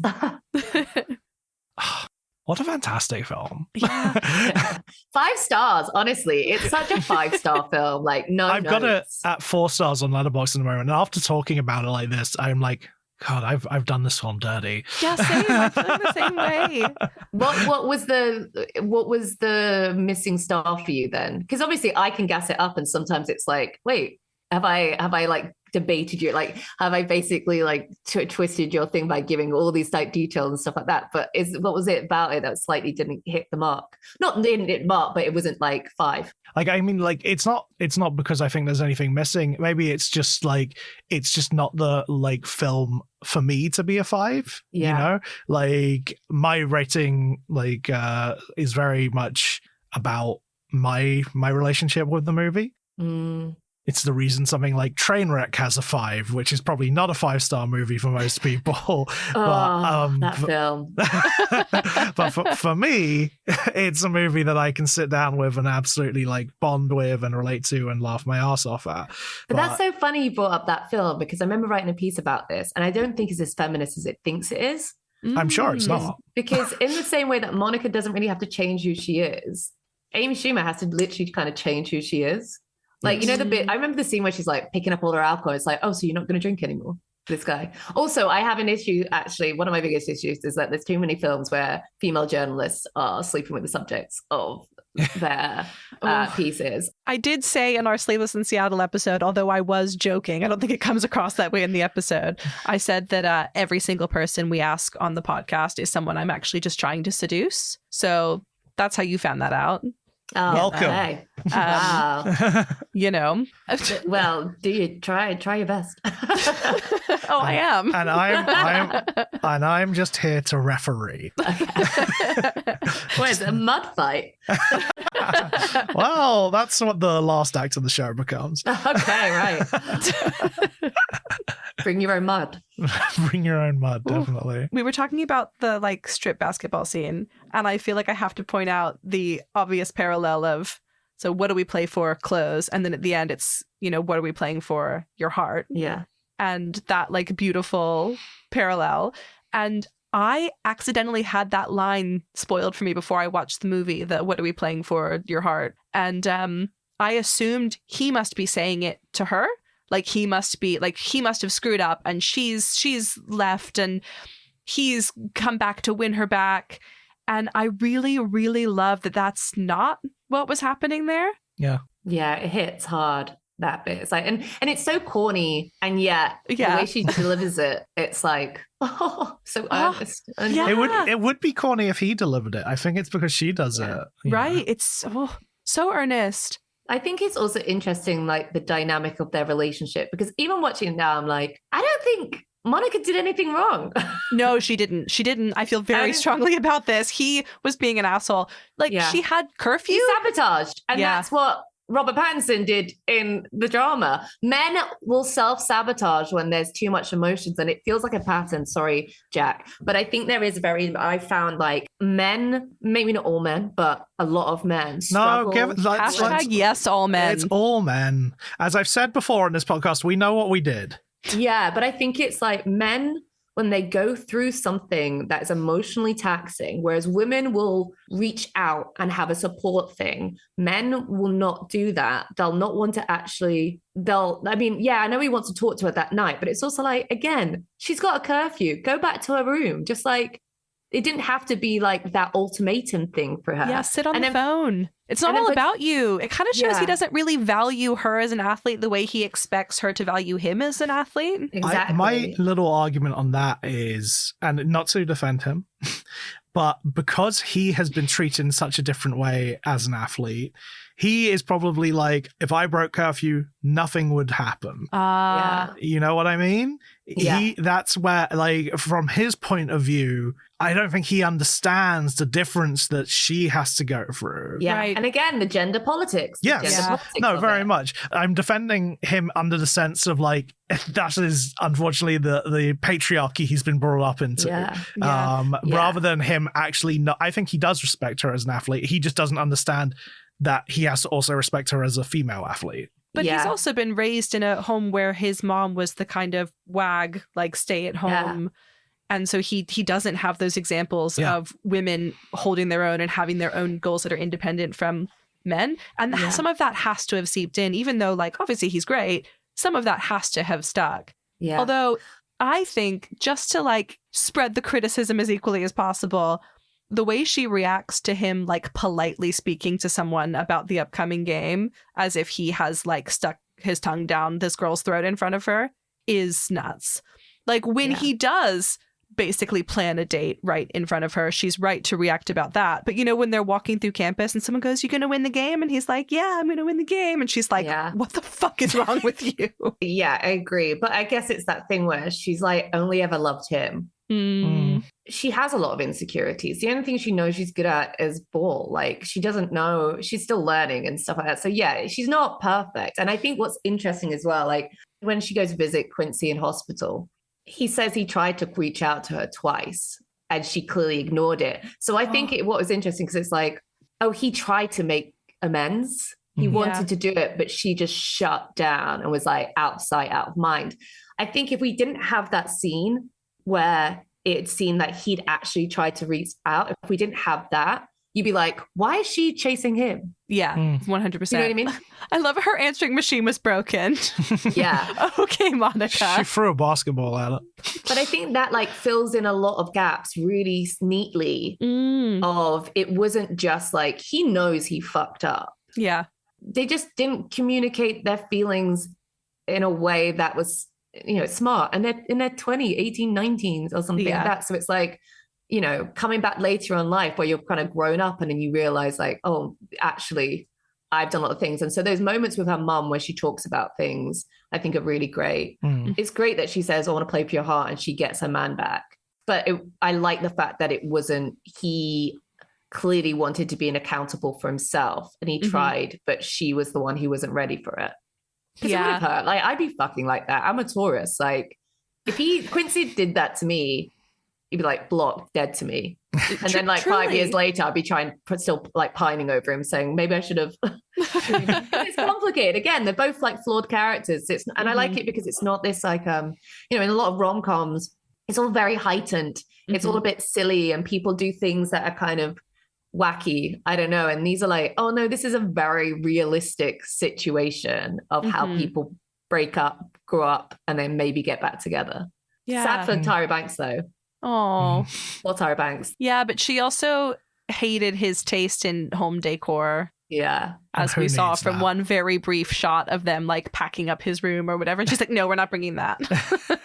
What a fantastic film. Yeah. 5 stars, honestly. It's such a 5-star film. Like, no I've got it at 4 stars on Letterboxd in the moment. And after talking about it like this, I'm like, God, I've done this film dirty. Yeah, same. I'm feeling the same way. What was the missing star for you then? Because obviously I can gas it up and sometimes it's like, wait, have I like debated you? Like, have I basically like twisted your thing by giving all these like details and stuff like that? But what was it about it that slightly didn't hit the mark? Not didn't hit mark, but it wasn't like 5. Like, I mean, like, it's not because I think there's anything missing. Maybe it's just not the like film for me to be a 5. Yeah. Like my rating like is very much about my relationship with the movie. It's the reason something like Trainwreck has a 5, which is probably not a 5-star movie for most people. That film. But for me, it's a movie that I can sit down with and absolutely like bond with and relate to and laugh my ass off at. But that's so funny you brought up that film because I remember writing a piece about this and I don't think it's as feminist as it thinks it is. I'm sure it's not. Because in the same way that Monica doesn't really have to change who she is, Amy Schumer has to literally kind of change who she is. Like, the bit, I remember the scene where she's like picking up all her alcohol. It's like, oh, so you're not going to drink anymore, this guy. Also, I have an issue, actually. One of my biggest issues is that there's too many films where female journalists are sleeping with the subjects of their pieces. I did say in our Sleepless in Seattle episode, although I was joking, I don't think it comes across that way in the episode. I said that every single person we ask on the podcast is someone I'm actually just trying to seduce. So that's how you found that out. Oh, welcome. Okay. Wow. Well, do you try your best? Oh, I am. And I'm just here to referee. What is it, a mud fight? Well, that's what the last act of the show becomes. Okay, right. Bring your own mud. Bring your own mud, definitely. Ooh. We were talking about the like strip basketball scene, and I feel like I have to point out the obvious parallel of, so what do we play for? Clothes. And then at the end, it's, what are we playing for? Your heart. Yeah. And that like beautiful parallel. And I accidentally had that line spoiled for me before I watched the movie, the what are we playing for? Your heart. And I assumed he must be saying it to her. Like he must have screwed up and she's left and he's come back to win her back. And I really, really love that that's not what was happening there. Yeah. Yeah, it hits hard, that bit. It's like, and it's so corny, and yet the way she delivers it, it's like, oh, so earnest. Yeah. It would be corny if he delivered it. I think it's because she does it. Right. It's so earnest. I think it's also interesting, like the dynamic of their relationship, because even watching it now, I'm like, I don't think Monica did anything wrong. No, she didn't. I feel very strongly about this. He was being an asshole. Like she had curfew. He sabotaged. And that's what Robert Pattinson did in the drama. Men will self-sabotage when there's too much emotions, and it feels like a pattern. Sorry, Jack. But I think there is I found like men, maybe not all men, but a lot of men struggle. Hashtag yes, all men. It's all men. As I've said before in this podcast, we know what we did. Yeah, but I think it's like men when they go through something that is emotionally taxing, whereas women will reach out and have a support thing, men will not do that. They'll not want to actually, I know he wants to talk to her that night, but it's also like, again, she's got a curfew. Go back to her room. Just like, it didn't have to be like that ultimatum thing for her. Yeah, sit on the phone. It's not all about you. It kind of shows he doesn't really value her as an athlete the way he expects her to value him as an athlete. Exactly. My little argument on that is, and not to defend him, but because he has been treated in such a different way as an athlete, he is probably like, if I broke curfew, nothing would happen. You know what I mean? Yeah. That's where, like, from his point of view, I don't think he understands the difference that she has to go through. Yeah. Right. And again, the gender politics. No, very much. I'm defending him under the sense of, like, that is unfortunately the patriarchy he's been brought up into. Rather than him actually not, I think he does respect her as an athlete. He just doesn't understand that he has to also respect her as a female athlete. But he's also been raised in a home where his mom was the kind of wag, like stay at home. Yeah. And so he doesn't have those examples of women holding their own and having their own goals that are independent from men. And some of that has to have seeped in, even though, like, obviously he's great. Some of that has to have stuck. Yeah. Although I think just to, like, spread the criticism as equally as possible, the way she reacts to him, like, politely speaking to someone about the upcoming game as if he has, like, stuck his tongue down this girl's throat in front of her is nuts. Like, when he does basically plan a date right in front of her, she's right to react about that. But, you know, when they're walking through campus and someone goes, "You gonna win the game?" And he's like, "Yeah, I'm gonna win the game." And she's like, "What the fuck is wrong with you?" Yeah, I agree. But I guess it's that thing where she's like, only ever loved him. She has a lot of insecurities. The only thing she knows she's good at is ball. Like, she doesn't know, she's still learning and stuff like that. So yeah, she's not perfect. And I think what's interesting as well, like when she goes to visit Quincy in hospital, he says he tried to reach out to her twice and she clearly ignored it. So I think what was interesting, because it's like, oh, he tried to make amends. He wanted to do it, but she just shut down and was like, out of sight, out of mind. I think if we didn't have that scene where it seemed that he'd actually tried to reach out, if we didn't have that, you'd be like, why is she chasing him? Yeah, 100%. You know what I mean? I love her answering machine was broken. Yeah. Okay, Monica. She threw a basketball at it. But I think that, like, fills in a lot of gaps really neatly of it wasn't just like, he knows he fucked up. Yeah. They just didn't communicate their feelings in a way that was, you know, smart. And they're in their 18, 19s or something like that. So it's like, you know, coming back later on life where you're kind of grown up and then you realize like, oh, actually, I've done a lot of things. And so those moments with her mum where she talks about things, I think are really great. It's great that she says, I want to play for your heart, and she gets her man back. But I like the fact that it wasn't, he clearly wanted to be accountable for himself and he tried, but she was the one who wasn't ready for it. Because it would have hurt. Like, I'd be fucking like that. I'm a Taurus. Like, if Quincy did that to me, he'd be like blocked, dead to me. And then like truly. 5 years later, I'd be still like pining over him, saying maybe I should have. It's complicated. Again, they're both like flawed characters. And I like it because it's not this like, you know, in a lot of rom-coms, it's all very heightened. It's all a bit silly and people do things that are kind of wacky. I don't know. And these are like, oh no, this is a very realistic situation of how people break up, grow up, and then maybe get back together. Yeah. Sad for Tyra Banks though. Oh, or Tyra Banks. Yeah, but she also hated his taste in home decor. Yeah. As we saw from one very brief shot of them like packing up his room or whatever. And she's like, no, we're not bringing that.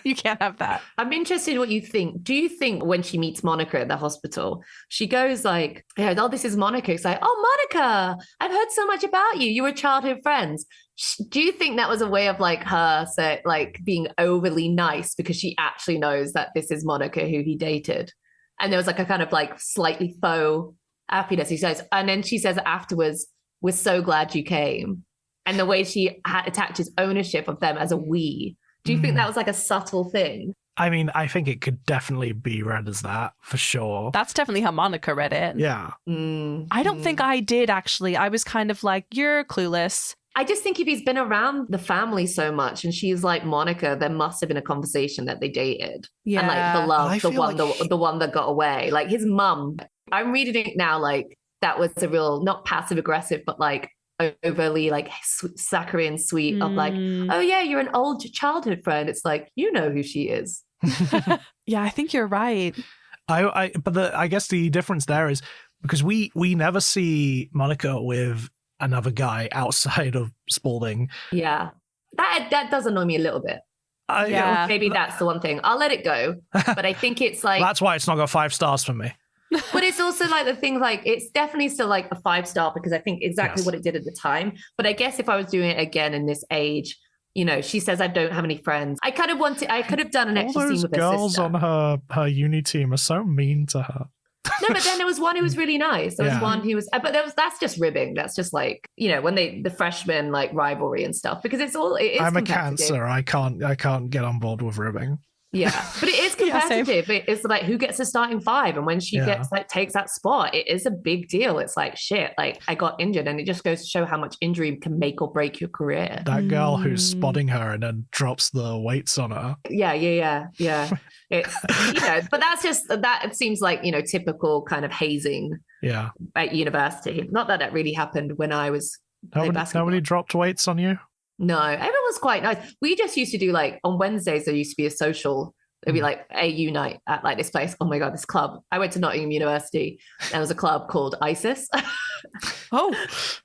You can't have that. I'm interested in what you think. Do you think when she meets Monica at the hospital, she goes like, oh, this is Monica. It's like, oh, Monica, I've heard so much about you. You were childhood friends. Do you think that was a way of like her like being overly nice because she actually knows that this is Monica who he dated? And there was like a kind of like slightly faux happiness, he says. And then she says afterwards, we're so glad you came. And the way she attaches ownership of them as a we. Do you think that was like a subtle thing? I mean, I think it could definitely be read as that, for sure. That's definitely how Monica read it. Yeah. I don't think I did, actually. I was kind of like, you're clueless. I just think if he's been around the family so much and she's like Monica, there must have been a conversation that they dated. Yeah. And like the love, the one that got away. Like his mum, I'm reading it now like that was a real, not passive aggressive, but like overly like saccharine sweet of like, oh yeah, you're an old childhood friend. It's like, you know who she is. Yeah, I think you're right. I guess the difference there is because we never see Monica with another guy outside of Spalding. Yeah. That does annoy me a little bit. Yeah. Maybe that's the one thing. I'll let it go. But I think it's like... That's why it's not got 5 stars for me. But it's also like the thing, like it's definitely still like a 5-star because I think exactly what it did at the time. But I guess if I was doing it again in this age, you know, she says I don't have any friends. I could have done an extra scene with her sister. All those girls on her uni team are so mean to her. No, but then there was one who was really nice. There was one who was, but that's just ribbing. That's just like, you know, when the freshman like rivalry and stuff, because it is I'm a Cancer. I can't get on board with ribbing. Yeah, but it is competitive. It's like who gets the starting 5, and when she gets like takes that spot, it is a big deal. It's like shit. Like I got injured, and it just goes to show how much injury can make or break your career. That girl who's spotting her and then drops the weights on her. Yeah. It's you know, but that's just that. It seems like, you know, typical kind of hazing. Yeah. At university. Not that it really happened when I was playing basketball. Nobody dropped weights on you? No, everyone's quite nice. We just used to do like on Wednesdays, there used to be a social, it'd be like AU night at like this place. Oh my God, this club. I went to Nottingham University. There was a club called ISIS. Oh,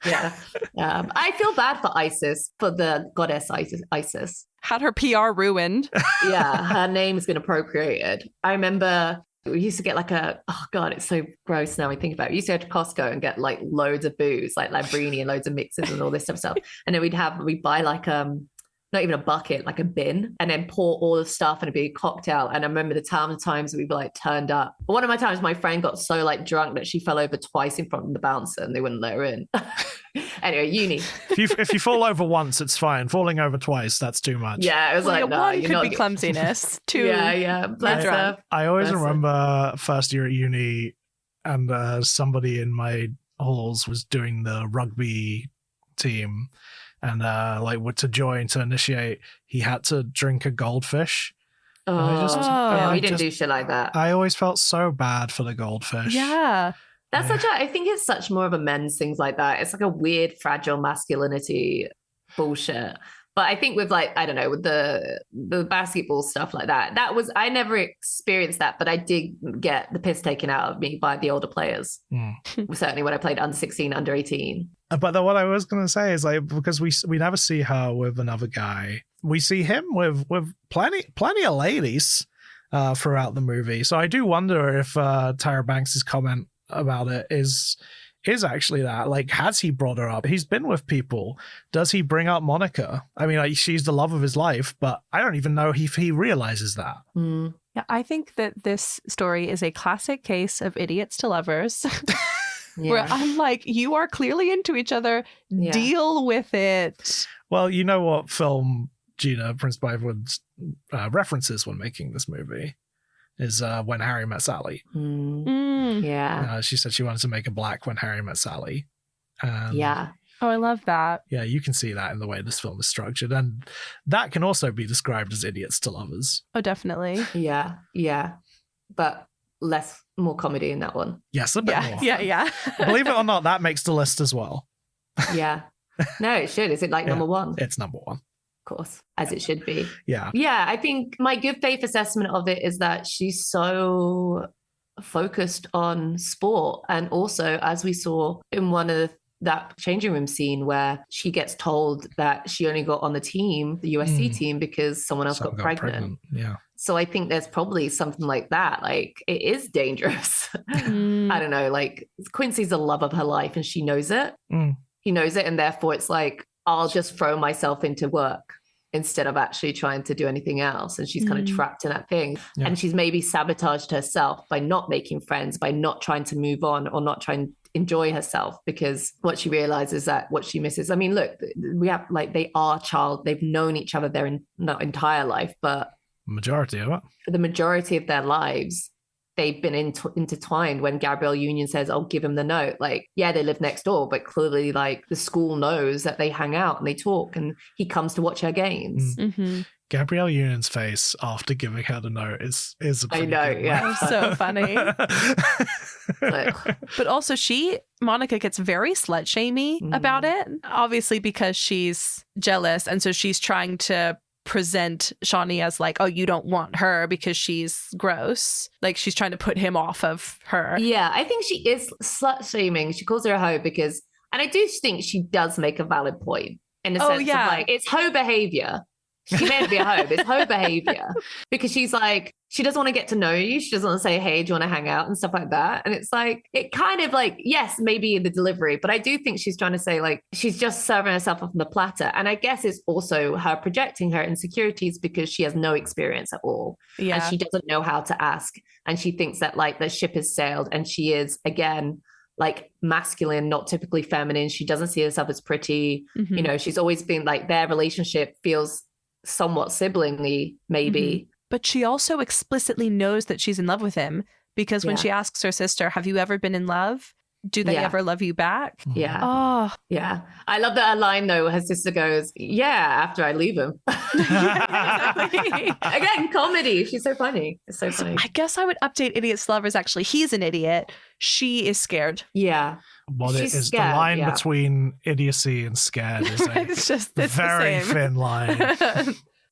yeah. I feel bad for ISIS, for the goddess ISIS. Had her PR ruined. Yeah, her name's been appropriated. I remember we used to get like oh God, it's so gross now we think about it. We used to go to Costco and get like loads of booze, like Labrini and loads of mixes and all this stuff. And then we'd buy like, not even a bucket, like a bin, and then pour all the stuff and it'd be a cocktail. And I remember the times we were like turned up. But one of my times, my friend got so like drunk that she fell over twice in front of the bouncer and they wouldn't let her in. Anyway, uni. If you fall over once, it's fine. Falling over twice, that's too much. Yeah, it was like, no, one could be clumsiness. 2, yeah. I always remember first year at uni, and somebody in my halls was doing the rugby team. And to initiate, he had to drink a goldfish. We didn't do shit like that. I always felt so bad for the goldfish. Yeah. That's I think it's such more of a men's things like that. It's like a weird, fragile masculinity bullshit. But I think with like, I don't know, with the basketball stuff like that, I never experienced that, but I did get the piss taken out of me by the older players. Certainly when I played under 16, under 18. But then what I was going to say is like, because we never see her with another guy. We see him with plenty of ladies throughout the movie. So I do wonder if Tyra Banks' comment about it is actually that. Like, has he brought her up? He's been with people. Does he bring up Monica? I mean, like, she's the love of his life, but I don't even know if he realizes that. Yeah, I think that this story is a classic case of idiots to lovers. Where I'm like, you are clearly into each other. Yeah. Deal with it. Well, you know what film Gina Prince Bythewood references when making this movie is When Harry Met Sally. Yeah. She said she wanted to make a black When Harry Met Sally. Yeah. Oh, I love that. Yeah, you can see that in the way this film is structured. And that can also be described as idiots to lovers. Oh, definitely. Yeah. But more comedy in that one. Yes, a bit more. Yeah. Believe it or not, that makes the list as well. Yeah. No, it should. Is it like number 1? It's number 1. Of course, as it should be. Yeah. Yeah, I think my good faith assessment of it is that she's so focused on sport. And also, as we saw in one of that changing room scene where she gets told that she only got on the team, the USC team, because someone else got pregnant. Yeah. So I think there's probably something like that. Like, it is dangerous. I don't know. Like, Quincy's the love of her life and she knows it. He knows it. And therefore it's like, I'll just throw myself into work instead of actually trying to do anything else. And she's kind of trapped in that thing. Yeah. And she's maybe sabotaged herself by not making friends, by not trying to move on or not trying to enjoy herself, because what she realizes that what she misses. I mean, look, we have like, they've known each other their not entire life, but majority of it. For the majority of their lives, they've been intertwined. When Gabrielle Union says, "I'll give him the note," like, yeah, they live next door, but clearly, like, the school knows that they hang out and they talk, and he comes to watch her games. Mm-hmm. Gabrielle Union's face after giving her the note is a pretty good one. Yeah, so funny. But also, Monica gets very slut-shamey about it, obviously because she's jealous, and so she's trying to present Shawnee as like, oh, you don't want her because she's gross. Like, she's trying to put him off of her. Yeah, I think she is slut-shaming. She calls her a hoe because, and I do think she does make a valid point in the sense of like, it's hoe behavior. She meant to be a hoe, but it's hoe behavior because she's like, she doesn't want to get to know you. She doesn't want to say, hey, do you want to hang out and stuff like that? And it's like, it kind of like, yes, maybe in the delivery, but I do think she's trying to say like, she's just serving herself up on the platter. And I guess it's also her projecting her insecurities because she has no experience at all. Yeah. And she doesn't know how to ask. And she thinks that like the ship has sailed and she is, again, like masculine, not typically feminine. She doesn't see herself as pretty. You know, she's always been like, their relationship feels somewhat siblingly, maybe. But she also explicitly knows that she's in love with him because when she asks her sister, have you ever been in love? Do they ever love you back? Yeah. Oh. Yeah. I love that line though. Her sister goes, yeah, after I leave him. Again, comedy. She's so funny. It's so funny. I guess I would update Idiot's Lovers actually. He's an idiot. She is scared. Yeah. What it is, the line between idiocy and scared is a very thin line.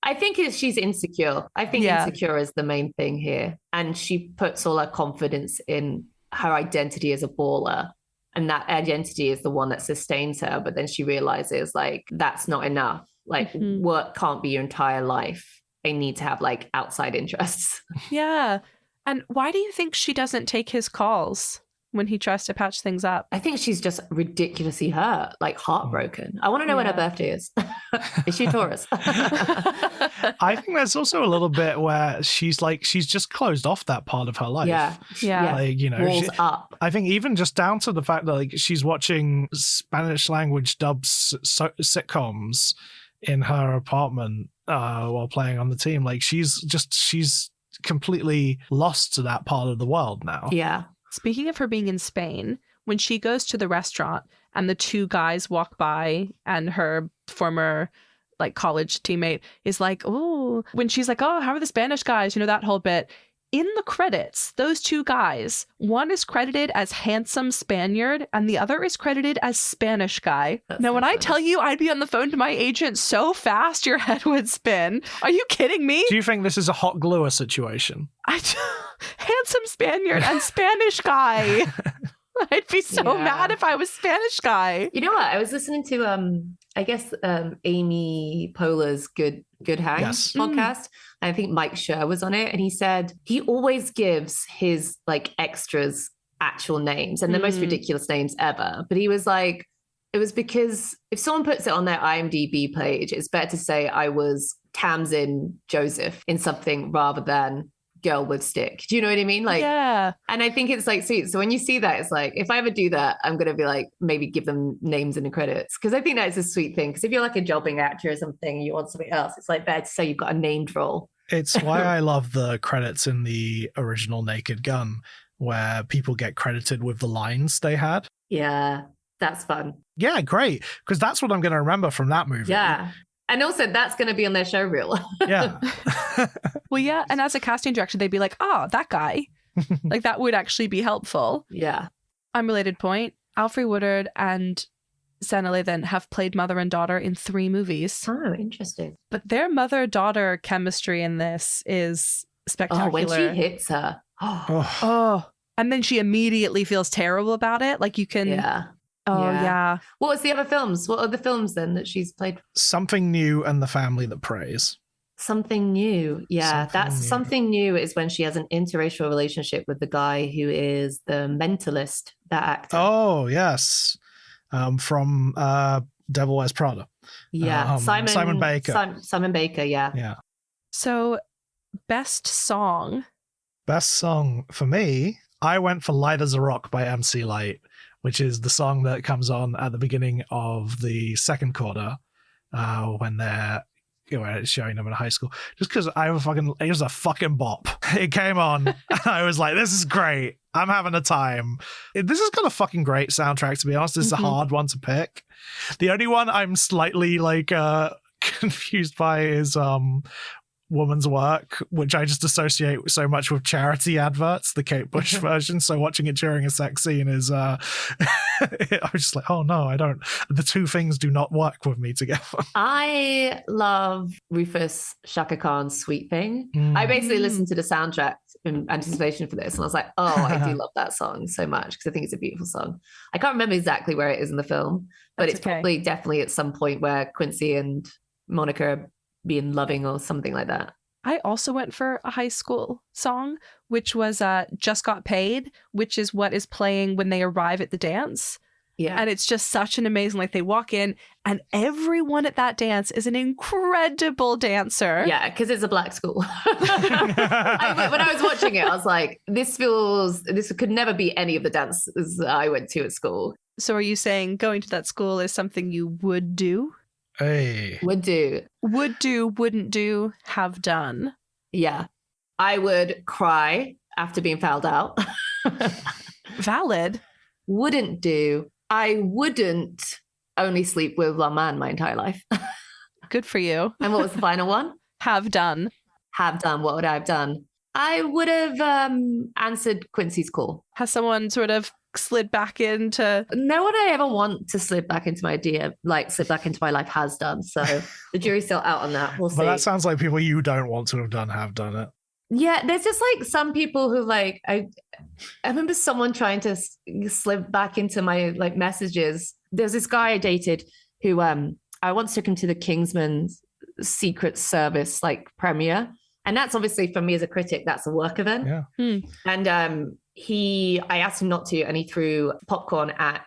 I think she's insecure. I think insecure is the main thing here. And she puts all her confidence in her identity as a baller. And that identity is the one that sustains her. But then she realizes like, that's not enough. Like work can't be your entire life. I need to have like outside interests. Yeah. And why do you think she doesn't take his calls when he tries to patch things up? I think she's just ridiculously hurt, like heartbroken. I want to know when her birthday is. Is she Taurus? I think there's also a little bit where she's just closed off that part of her life. Yeah. Like, you know, walls up. I think even just down to the fact that like she's watching Spanish language dubbed sitcoms in her apartment while playing on the team. Like she's completely lost to that part of the world now. Yeah. Speaking of her being in Spain, when she goes to the restaurant and the two guys walk by and her former like college teammate is like, oh, when she's like, oh, how are the Spanish guys? You know, that whole bit. In the credits, those two guys, one is credited as handsome Spaniard and the other is credited as Spanish guy. Now, when I tell you I'd be on the phone to my agent so fast your head would spin. Are you kidding me? Do you think this is a hot gluer situation? Handsome Spaniard and Spanish guy. I'd be so mad if I was Spanish guy. You know what? I was listening to I guess Amy Poehler's Good Hang podcast. And I think Mike Schur was on it, and he said he always gives his like extras actual names and the most ridiculous names ever. But he was like, it was because if someone puts it on their IMDb page, it's better to say I was Tamsin Joseph in something rather than girl with stick. Do you know what I mean? Like, yeah. And I think it's like sweet. So when you see that, it's like, if I ever do that, I'm going to be like, maybe give them names in the credits. Cause I think that is a sweet thing. Cause if you're like a jobbing actor or something, you want something else, it's like better to say you've got a named role. It's why I love the credits in the original Naked Gun, where people get credited with the lines they had. Yeah. That's fun. Yeah. Great. Cause that's what I'm going to remember from that movie. Yeah. And also that's going to be on their show reel. Yeah. Well, yeah. And as a casting director, they'd be like, oh, that guy. Like that would actually be helpful. Yeah. Unrelated point. Alfre Woodard and Sanaa Lathan have played mother and daughter in 3 movies. Oh, interesting. But their mother-daughter chemistry in this is spectacular. Oh, when she hits her. Oh. And then she immediately feels terrible about it. Like you can... Yeah. Oh, yeah. What was the other films? What are the films then that she's played? Something New and The Family That Prays. Something New. Yeah, Something New is when she has an interracial relationship with the guy who is the mentalist, that actor. Oh, yes. From Devil Wears Prada. Yeah, Simon Baker. Simon Baker, yeah. Yeah. So, best song. Best song for me, I went for Light as a Rock by MC Light, which is the song that comes on at the beginning of the second quarter when they're showing them in high school, just because it was a fucking bop. It came on and I was like, this is great. I'm having a time. This has got a fucking great soundtrack, to be honest. This is a hard one to pick. The only one I'm slightly confused by is Woman's Work, which I just associate so much with charity adverts, the Kate Bush version. So watching it during a sex scene is I was just like, oh no, I don't. The two things do not work with me together. I love Rufus Shaka Khan's Sweet Thing. I basically listened to the soundtrack in anticipation for this, and I was like, oh, I do love that song so much because I think it's a beautiful song. I can't remember exactly where it is in the film, but it's probably definitely at some point where Quincy and Monica are being loving or something like that. I also went for a high school song, which was Just Got Paid, which is what is playing when they arrive at the dance. Yeah. And it's just such an amazing, like, they walk in and everyone at that dance is an incredible dancer. Yeah, because it's a black school. When I was watching it, I was like, this could never be any of the dances I went to at school. So are you saying going to that school is something you would do? Hey. Would do, wouldn't do, have done. Yeah. I would cry after being fouled out. Valid. Wouldn't do. I wouldn't only sleep with one man my entire life. Good for you. And what was the final one? Have done. Have done. What would I have done? I would have answered Quincy's call. Has someone sort of slid back into... No one I ever want to slip back into my life has done. So the jury's still out on that. We'll see. But that sounds like people you don't want to have done have done it. Yeah, there's just like some people who like, I remember someone trying to slip back into my like messages. There's this guy I dated who I once took him to the Kingsman's Secret Service like premiere. And that's obviously for me as a critic, that's a work event. Yeah. And I asked him not to, and he threw popcorn at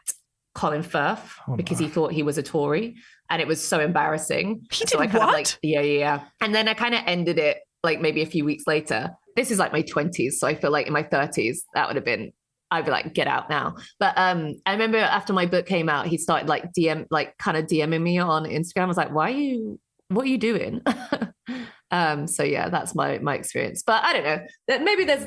Colin Firth because he thought he was a Tory. And it was so embarrassing. He did so I kind what? of like, yeah. And then I kind of ended it like maybe a few weeks later. This is like my 20s. So I feel like in my 30s, that would have been, I'd be like, get out now. But I remember after my book came out, he started like DMing me on Instagram. I was like, what are you doing? So yeah, that's my experience. But I don't know.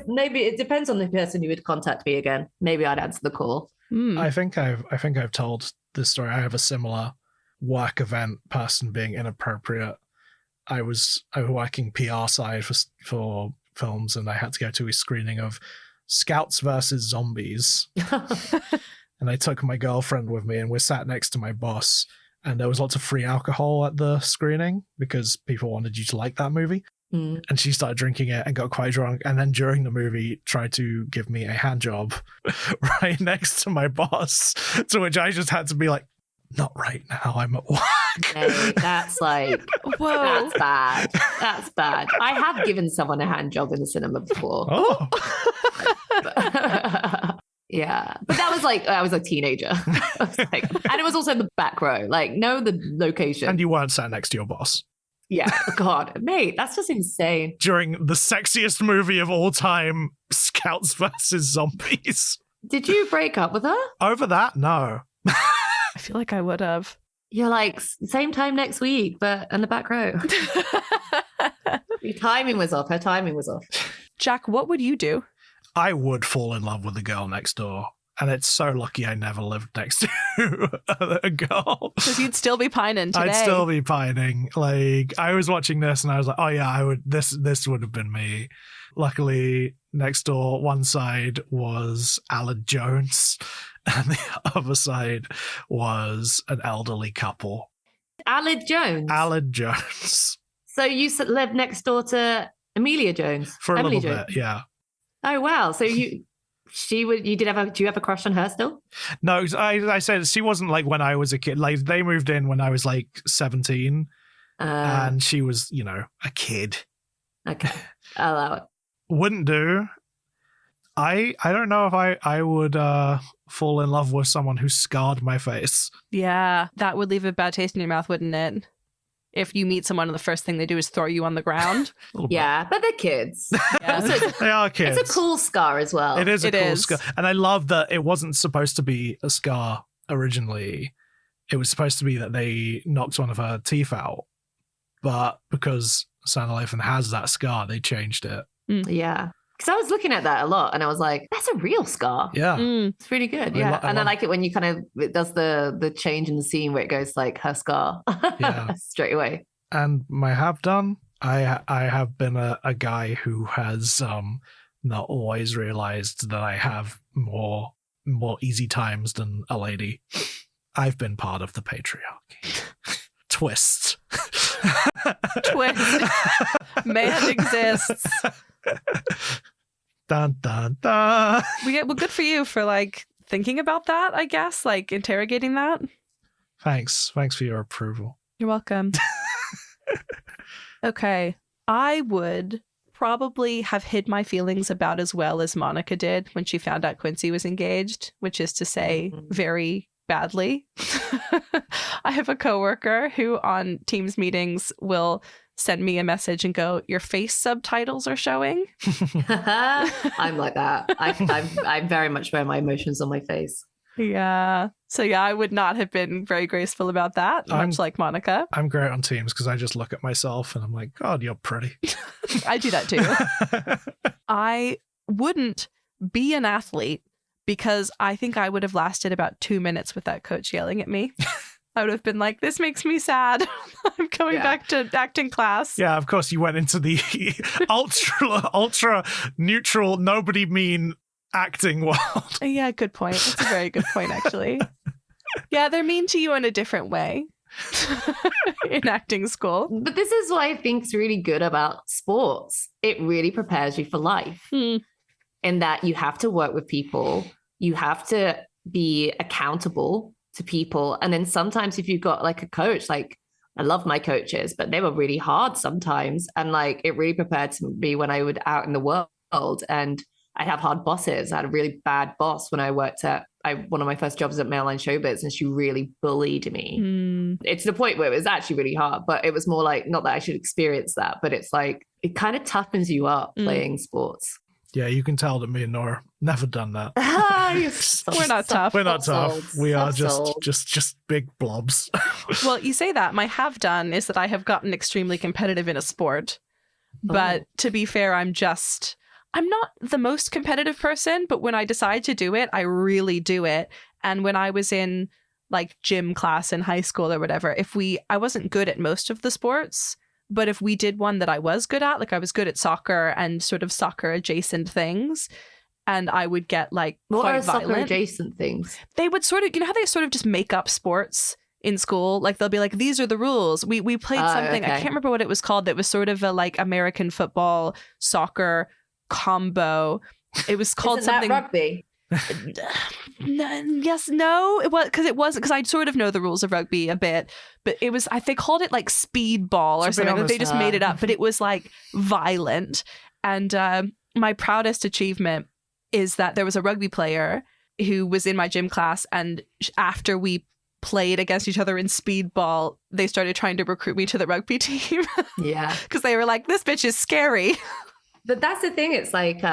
Maybe it depends on the person who would contact me again. Maybe I'd answer the call. I think I've told this story. I have a similar work event person being inappropriate. I was working PR side for films, and I had to go to a screening of Scouts versus Zombies. And I took my girlfriend with me, and we're sat next to my boss. And there was lots of free alcohol at the screening because people wanted you to like that movie. And she started drinking it and got quite drunk. And then during the movie, tried to give me a hand job right next to my boss. To which I just had to be like, not right now, I'm at work. Hey, that's like, whoa, that's bad. I have given someone a hand job in the cinema before. Oh. Yeah, but that was like, I was a teenager. And it was also the back row, like, know the location. And you weren't sat next to your boss. Yeah, God, mate, that's just insane. During the sexiest movie of all time, Scouts versus Zombies. Did you break up with her? Over that? No. I feel like I would have. You're like, same time next week, but in the back row. Your timing was off. Her timing was off. Jack, what would you do? I would fall in love with the girl next door. And it's so lucky I never lived next to a girl. Because you'd still be pining today. I'd still be pining. Like, I was watching this and I was like, oh yeah, I would. This would have been me. Luckily, next door, one side was Alan Jones, and the other side was an elderly couple. Alan Jones? Alan Jones. So you lived next door to Amelia Jones? For a Emily little Jones. bit, yeah. Oh, wow. So do you have a crush on her still? No, I said she wasn't like when I was a kid. Like, they moved in when I was like 17 and she was, a kid. Okay. I'll allow it. Wouldn't do. I don't know if I would fall in love with someone who scarred my face. Yeah, that would leave a bad taste in your mouth, wouldn't it? If you meet someone and the first thing they do is throw you on the ground. Yeah, but they're kids. Yeah. They are kids. It's a cool scar as well. It is a cool scar. And I love that it wasn't supposed to be a scar originally. It was supposed to be that they knocked one of her teeth out. but because Sanna Lathan has that scar, they changed it. Yeah. Because I was looking at that a lot and I was like, that's a real scar. Yeah. It's really good. Yeah. I like it when you it does the change in the scene where it goes like her scar straight away. And my have done, I have been a guy who has not always realized that I have more easy times than a lady. I've been part of the patriarchy. Twist. Twist. Man exists. Dun, dun, dun. Well, good for you for like thinking about that, I guess, like interrogating that. Thanks for your approval. You're welcome. Okay. I would probably have hid my feelings about as well as Monica did when she found out Quincy was engaged, which is to say very badly. I have a coworker who on Teams meetings will send me a message and go, your face subtitles are showing. I'm like that. I very much wear my emotions on my face. Yeah. So yeah, I would not have been very graceful about that, much like Monica. I'm great on Teams because I just look at myself and I'm like, God, you're pretty. I do that too. I wouldn't be an athlete because I think I would have lasted about 2 minutes with that coach yelling at me. I would have been like, this makes me sad. I'm going back to acting class. Yeah, of course you went into the ultra neutral, nobody mean acting world. Yeah, good point. That's a very good point, actually. Yeah, they're mean to you in a different way in acting school. But this is what I think is really good about sports. It really prepares you for life in that you have to work with people. You have to be accountable to people. And then sometimes if you've got like a coach, like I love my coaches, but they were really hard sometimes. And like it really prepared me when I would out in the world and I'd have hard bosses. I had a really bad boss when I worked at one of my first jobs at Mainline Showbiz, and she really bullied me. It's the point where it was actually really hard, but it was more like, not that I should experience that, but it's like, it kind of toughens you up playing sports. Yeah, you can tell that me and Nora never done that. We're not tough. We're not tough. We are just big blobs. Well, you say that. My have done is that I have gotten extremely competitive in a sport. But to be fair, I'm not the most competitive person, but when I decide to do it, I really do it. And when I was in like gym class in high school or whatever, I wasn't good at most of the sports, but if we did one that I was good at, like I was good at soccer and sort of soccer adjacent things, and I would get like quite violent. What are soccer adjacent things? They would sort of, you know how they sort of just make up sports in school? Like they'll be like, these are the rules. We played something, okay. I can't remember what it was called, that was sort of a like American football soccer combo. It was called Isn't something that rugby. Yes, no, it was because I sort of know the rules of rugby a bit, but it was they called it like speedball or something. They just made it up, but it was like violent. And my proudest achievement is that there was a rugby player who was in my gym class, and after we played against each other in speedball, they started trying to recruit me to the rugby team. Yeah, because they were like, this bitch is scary. But that's the thing. It's like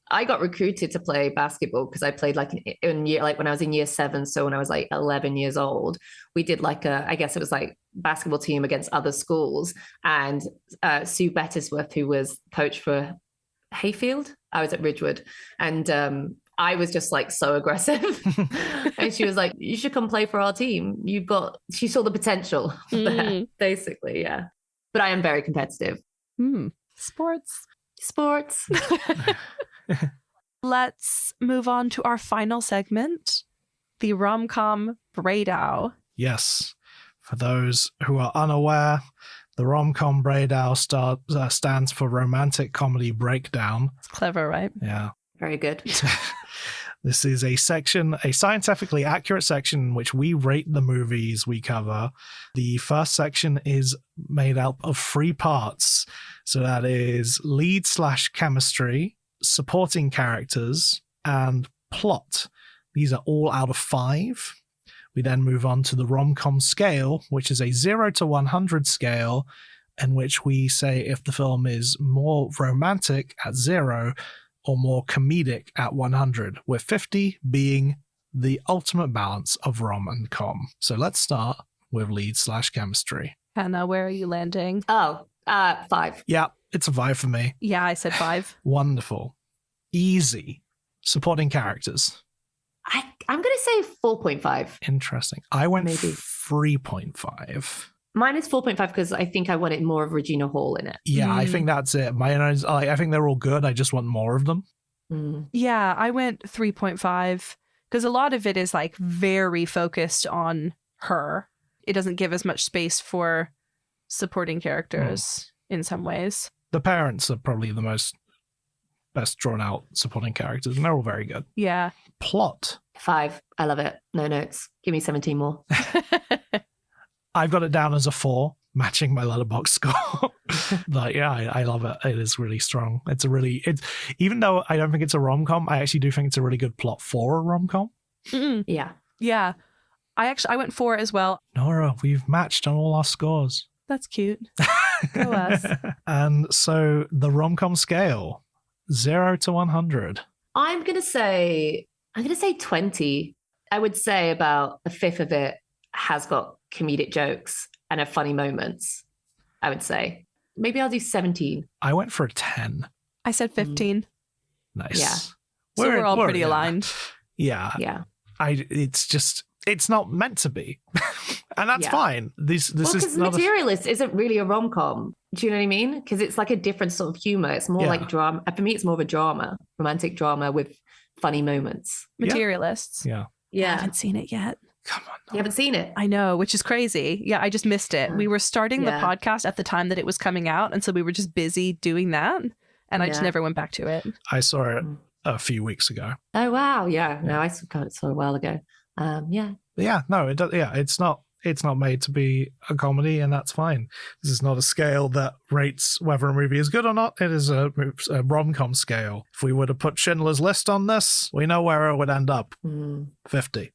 I got recruited to play basketball because I played like when I was in year 7. So when I was like 11 years old, we did like I guess it was like basketball team against other schools. And Sue Bettisworth, who was coach for Hayfield, I was at Ridgewood, and I was just like so aggressive. And she was like, you should come play for our team. She saw the potential there, basically. Yeah. But I am very competitive. Sports. Let's move on to our final segment, the rom-com Braidow. Yes. For those who are unaware, the rom-com Braidow stands for romantic comedy breakdown. It's clever, right? Yeah. Very good. This is a scientifically accurate section in which we rate the movies we cover. The first section is made up of 3 parts. So that is lead/chemistry, supporting characters, and plot. These are all out of 5. We then move on to the rom-com scale, which is a 0 to 100 scale, in which we say if the film is more romantic at 0 or more comedic at 100, with 50 being the ultimate balance of rom and com. So let's start with lead/chemistry. Hannah, where are you landing? Oh, 5. Yeah, it's a 5 for me. Yeah, I said 5. Wonderful. Easy. Supporting characters. I'm going to say 4.5. Interesting. I went Maybe 3.5. Mine is 4.5 because I think I wanted more of Regina Hall in it. Yeah, I think that's it. I think they're all good. I just want more of them. Yeah, I went 3.5 because a lot of it is like very focused on her. It doesn't give as much space for supporting characters in some ways. The parents are probably the best drawn out supporting characters, and they're all very good. Yeah. Plot. 5. I love it. No notes. Give me 17 more. I've got it down as a 4, matching my Letterboxd score. But yeah, I love it. It is really strong. It's even though I don't think it's a rom-com, I actually do think it's a really good plot for a rom-com. Yeah. Yeah. I went 4 as well. Nora, we've matched on all our scores. That's cute. Go us. And so the rom-com scale, 0 to 100. I'm going to say 20. I would say about a fifth of it has got comedic jokes and have funny moments, I would say. Maybe I'll do 17. I went for a 10. I said 15. Nice. Yeah. So we're all pretty aligned. Yeah. Yeah. It's not meant to be. And that's fine. This is because Materialist isn't really a rom-com. Do you know what I mean? Because it's like a different sort of humor. It's more like drama. For me, it's more of a drama, romantic drama with funny moments. Materialists. Yeah. I haven't seen it yet. Come on. You haven't seen it? I know, which is crazy. Yeah, I just missed it. We were starting the podcast at the time that it was coming out, and so we were just busy doing that, and I just never went back to it. I saw it a few weeks ago. Oh, wow. Yeah. No, I saw it a while ago. Yeah. Yeah, no, it does. Yeah, it's not made to be a comedy, and that's fine. This is not a scale that rates whether a movie is good or not. It is a rom-com scale. If we were to put Schindler's List on this, we know where it would end up. 50.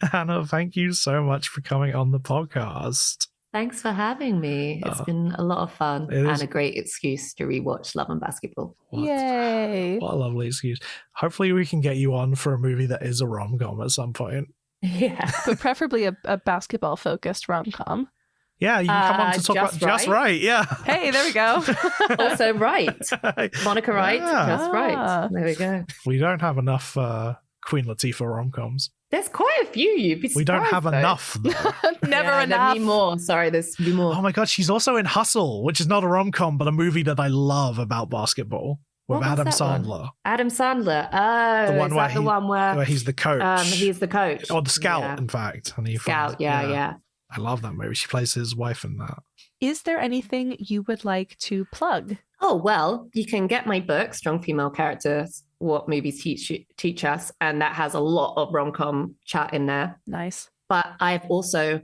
Hannah, thank you so much for coming on the podcast. Thanks for having me. It's been a lot of fun and a great excuse to rewatch Love and Basketball. Yay. What a lovely excuse. Hopefully we can get you on for a movie that is a rom-com at some point. Yeah. But preferably a basketball-focused rom-com. Yeah, you can come on to talk about Just Right. Yeah. Hey, there we go. Also Right. Monica Wright. Yeah. Just Right. There we go. We don't have enough Queen Latifah rom-coms. There's quite a few. You'd be surprised, we don't have enough, though. Never enough. There'll be more. Sorry, there's be more. Oh my God, she's also in Hustle, which is not a rom-com, but a movie that I love about basketball with Adam Sandler. Adam Sandler. Oh, the one where he's the coach. He's the coach. Or the scout, in fact. And Scout, yeah. I love that movie. She plays his wife in that. Is there anything you would like to plug? Oh, well, you can get my book, Strong Female Characters, What Movies Teach Us, and that has a lot of rom-com chat in there. Nice. But I've also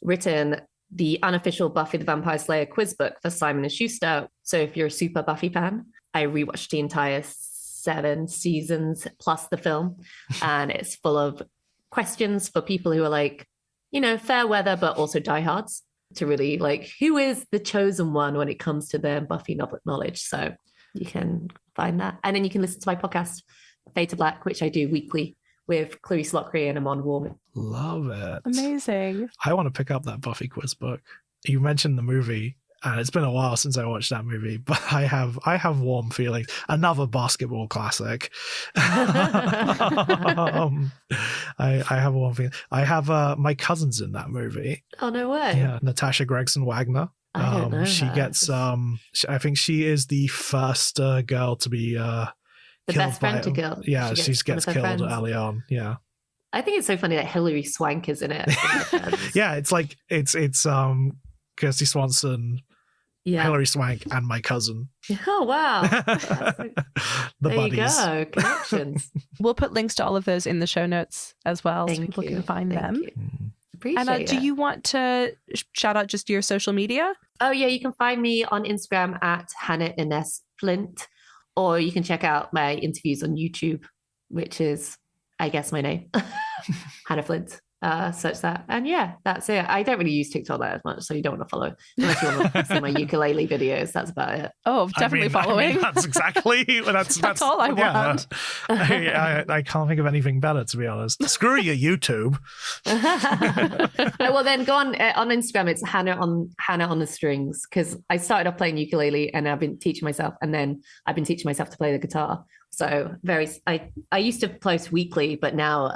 written the unofficial Buffy the Vampire Slayer quiz book for Simon & Schuster. So if you're a super Buffy fan, I rewatched the entire 7 seasons plus the film, and it's full of questions for people who are like, fair weather, but also diehards, to really who is the chosen one when it comes to their Buffy knowledge. So you can find that. And then you can listen to my podcast, Fade to Black, which I do weekly with Clarice Lockray and Amon Warman. Love it. Amazing. I want to pick up that Buffy quiz book. You mentioned the movie, and it's been a while since I watched that movie, but I have warm feelings. Another basketball classic. I have a warm feeling. I have my cousins in that movie. Oh, no way. Yeah, Natasha Gregson Wagner. I don't know she her. Gets I think she is the first girl to be the best friend to kill. Yeah, she gets killed friends. early on. Yeah. I think it's so funny that Hilary Swank is in it. Yeah, it's Kirsty Swanson, Hilary Swank, and my cousin. Oh, wow. The there buddies. You go. Connections. We'll put links to all of those in the show notes as well, so people can find them. Appreciate And it. do you want to shout out just your social media? Oh, yeah. You can find me on Instagram at Hanna Flint, or you can check out my interviews on YouTube, which is, I guess, my name, Hanna Flint. search that. And yeah, that's it. I don't really use TikTok that as much, so you don't want to follow unless you want to see my ukulele videos. That's about it. Oh, definitely following. That's exactly that's all I want. I can't think of anything better, to be honest. Screw your YouTube. Well, then go on Instagram. It's Hanna on the strings, because I started off playing ukulele and I've been teaching myself, and then I've been teaching myself to play the guitar. So I used to post weekly, but now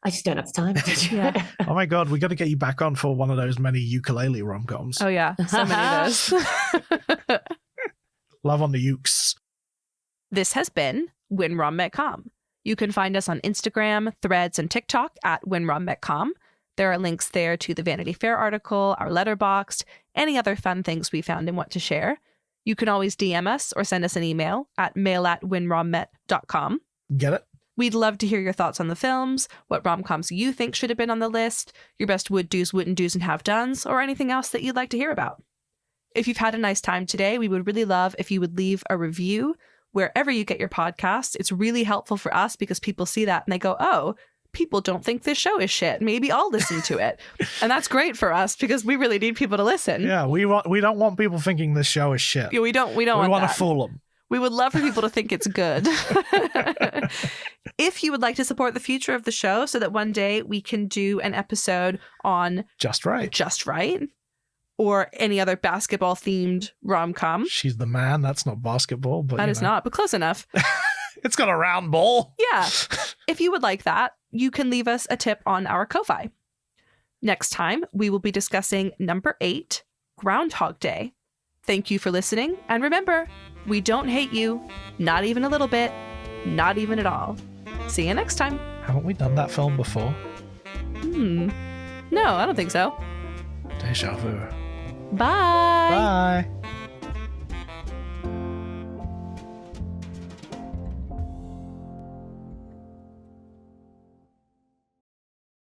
I just don't have the time. Yeah. Oh my God, we got to get you back on for one of those many ukulele rom-coms. Oh yeah, so many of those. Love on the ukes. This has been When Rom Met Com. You can find us on Instagram, Threads, and TikTok at When Rom Met Com. There are links there to the Vanity Fair article, our letterboxd, any other fun things we found and want to share. You can always DM us or send us an email at mail@whenrommet.com. Get it? We'd love to hear your thoughts on the films, what rom-coms you think should have been on the list, your best would-dos, wouldn't do's, and have-dones, or anything else that you'd like to hear about. If you've had a nice time today, we would really love if you would leave a review wherever you get your podcast. It's really helpful for us because people see that and they go, oh, people don't think this show is shit. Maybe I'll listen to it. And that's great for us because we really need people to listen. Yeah, we don't want people thinking this show is shit. Yeah, we don't want to fool them. We would love for people to think it's good. If you would like to support the future of the show so that one day we can do an episode on Just Right, or any other basketball themed rom-com. She's the Man. That's not basketball, but that is not, but close enough. It's got a round ball. Yeah. If you would like that, you can leave us a tip on our Ko-Fi. Next time, we will be discussing number 8, Groundhog Day. Thank you for listening. And remember, we don't hate you. Not even a little bit. Not even at all. See you next time. Haven't we done that film before? No, I don't think so. Deja vu. Bye. Bye.